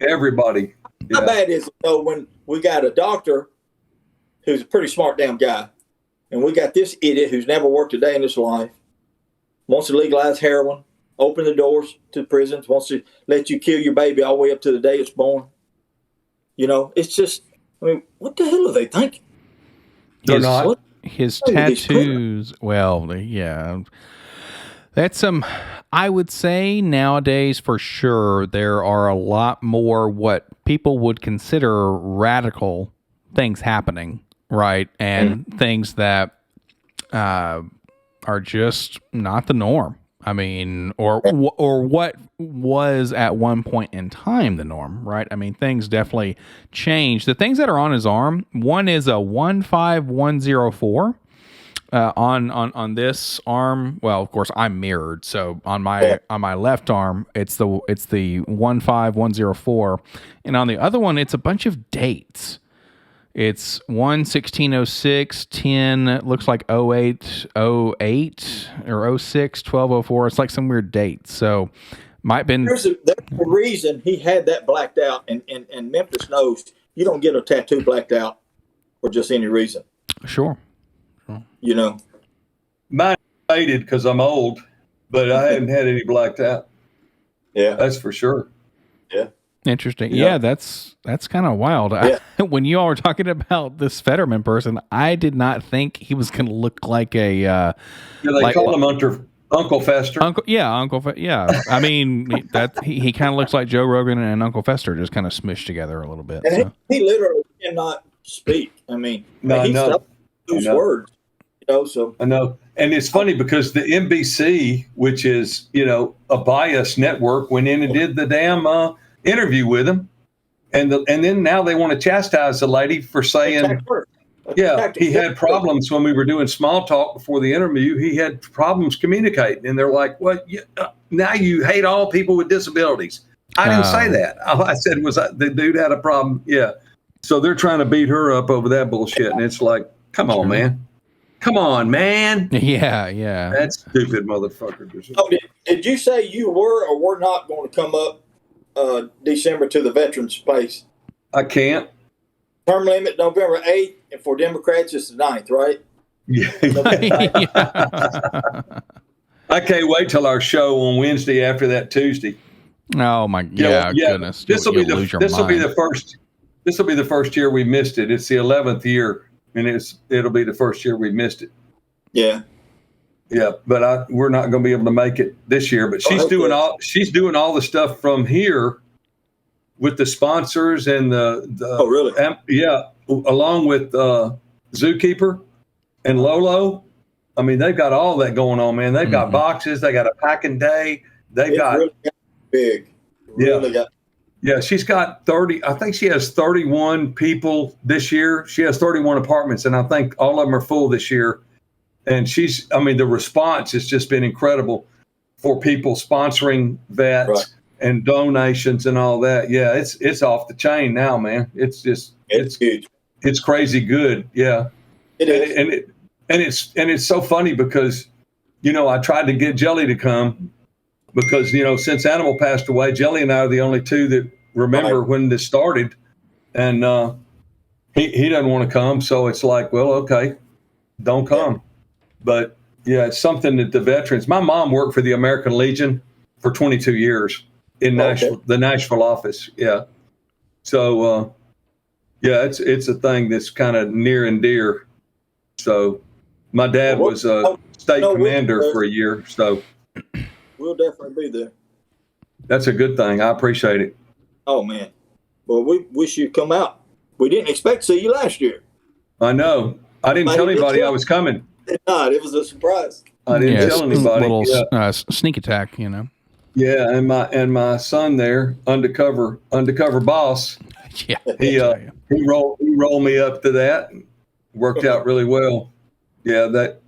Speaker 3: Everybody.
Speaker 4: How bad is it, though, when we got a doctor who's a pretty smart damn guy, and we got this idiot who's never worked a day in his life, wants to legalize heroin, open the doors to prisons, wants to let you kill your baby all the way up to the day it's born. You know, it's just, I mean, what the hell are they thinking?
Speaker 3: They're not.
Speaker 2: His tattoos, well, yeah. That's I would say nowadays for sure there are a lot more what people would consider radical things happening, right? And things that are just not the norm. I mean, or what was at one point in time the norm, right? I mean, things definitely changed. The things that are on his arm, one is a 15104. On this arm, well, of course I'm mirrored, so on my left arm it's the 15104, and on the other one it's a bunch of dates. It's 1/16/06, 10, it looks like 08/08 or 06 12/04. It's like some weird dates. So might been
Speaker 4: there's a reason he had that blacked out, and Memphis knows you don't get a tattoo blacked out for just any reason.
Speaker 2: Sure.
Speaker 4: You know,
Speaker 3: mine faded because I'm old, but I hadn't had any blacked out.
Speaker 4: Yeah,
Speaker 3: that's for sure.
Speaker 4: Yeah,
Speaker 2: interesting. Yeah, that's kind of wild.
Speaker 4: Yeah.
Speaker 2: When you all were talking about this Fetterman person, I did not think he was going to look like a.
Speaker 3: They call him Uncle Fester.
Speaker 2: Uncle yeah. I mean, he kind of looks like Joe Rogan and Uncle Fester, just kind of smushed together a little bit.
Speaker 4: And
Speaker 2: so.
Speaker 4: he literally cannot speak. I mean,
Speaker 3: he
Speaker 4: stopped those words. So
Speaker 3: I know, and it's funny because the NBC, which is a biased network, went in and did the damn interview with him, and then now they want to chastise the lady for saying, he had problems when we were doing small talk before the interview. He had problems communicating, and they're like, "Well, now you hate all people with disabilities." I didn't say that. All I said was the dude had a problem. Yeah, so they're trying to beat her up over that bullshit, and it's like, come on, man. Come on, man.
Speaker 2: Yeah.
Speaker 3: That stupid motherfucker.
Speaker 4: Oh, did you say you were or were not going to come up December to the veterans place?
Speaker 3: I can't.
Speaker 4: term limit November 8th, and for Democrats, it's the 9th, right?
Speaker 3: Yeah. I can't wait till our show on Wednesday after that Tuesday.
Speaker 2: Oh my goodness!
Speaker 3: This will be the first year we missed it. It's the 11th year, and it'll be the first year we missed it.
Speaker 4: Yeah.
Speaker 3: Yeah, but we're not going to be able to make it this year. But she's doing all the stuff from here with the sponsors and the
Speaker 4: oh really?
Speaker 3: Along with Zookeeper and Lolo. I mean, they've got all that going on, man. They've got boxes. They got a packing day. They've got
Speaker 4: really big.
Speaker 3: Yeah, she's got 30. I think she has 31 people this year. She has 31 apartments, and I think all of them are full this year. And the response has just been incredible for people sponsoring vets and donations and all that. Yeah, it's off the chain now, man. It's huge. It's crazy good. Yeah.
Speaker 4: It is.
Speaker 3: And it's so funny because, I tried to get Jelly to come because, since Animal passed away, Jelly and I are the only two that remember when this started. And he doesn't want to come. So it's like, well, okay, don't come. Yeah. But yeah, it's something that the veterans, my mom worked for the American Legion for 22 years in Nashville, the Nashville office. Yeah. So, it's a thing that's kind of near and dear. So my dad was a state commander for a year. So
Speaker 4: we'll definitely be there.
Speaker 3: That's a good thing. I appreciate it.
Speaker 4: Oh man. Well, we wish you'd come out. We didn't expect to see you last year.
Speaker 3: I know. I didn't tell anybody I was coming.
Speaker 4: Not. It was a surprise.
Speaker 3: I didn't tell anybody.
Speaker 2: Little sneak attack,
Speaker 3: Yeah, and my son there, undercover boss.
Speaker 2: Yeah,
Speaker 3: he rolled me up to that. And worked out really well. Yeah, that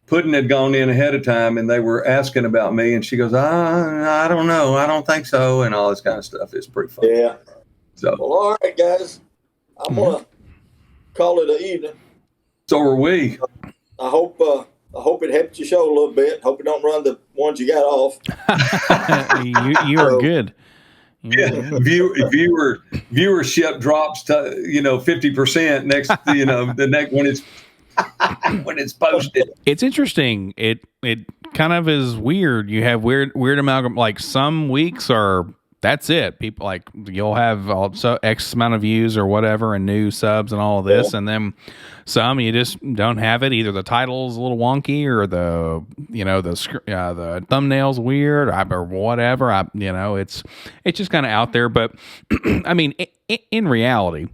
Speaker 3: Puddin' had gone in ahead of time, and they were asking about me, and she goes, I don't know, I don't think so, and all this kind of stuff. It's pretty fun.
Speaker 4: Yeah.
Speaker 3: So
Speaker 4: well, all right, guys, I'm gonna call it an evening.
Speaker 3: So are we.
Speaker 4: I hope it helped your show a little bit. Hope it don't run the ones you got off.
Speaker 2: you are good.
Speaker 3: Viewership drops to 50% next. The next when it's posted.
Speaker 2: It's interesting. It kind of is weird. You have weird amalgam. Like some weeks that's it. People like you'll have also X amount of views or whatever and new subs and all of this, and then some you just don't have it. Either the title's a little wonky or the thumbnail's weird or whatever. It's just kind of out there. But I mean, in reality,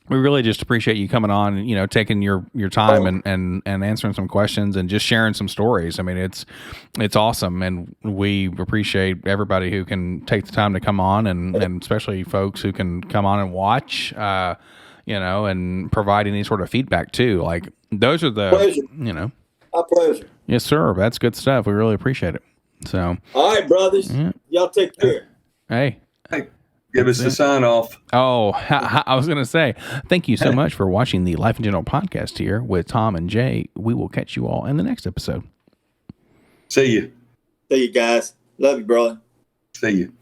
Speaker 2: we really just appreciate you coming on and, taking your time and answering some questions and just sharing some stories. I mean, it's awesome. And we appreciate everybody who can take the time to come on and especially folks who can come on and watch, and provide any sort of feedback too. Like those are the,
Speaker 4: pleasure. My pleasure.
Speaker 2: Yes, sir. That's good stuff. We really appreciate it. So,
Speaker 4: all right, brothers, y'all take care.
Speaker 2: Hey.
Speaker 3: Give us the sign off.
Speaker 2: Oh, I was going to say, thank you so much for watching the Life in General podcast here with Tom and Jay. We will catch you all in the next episode.
Speaker 3: See you.
Speaker 4: See you guys. Love you, brother.
Speaker 3: See you.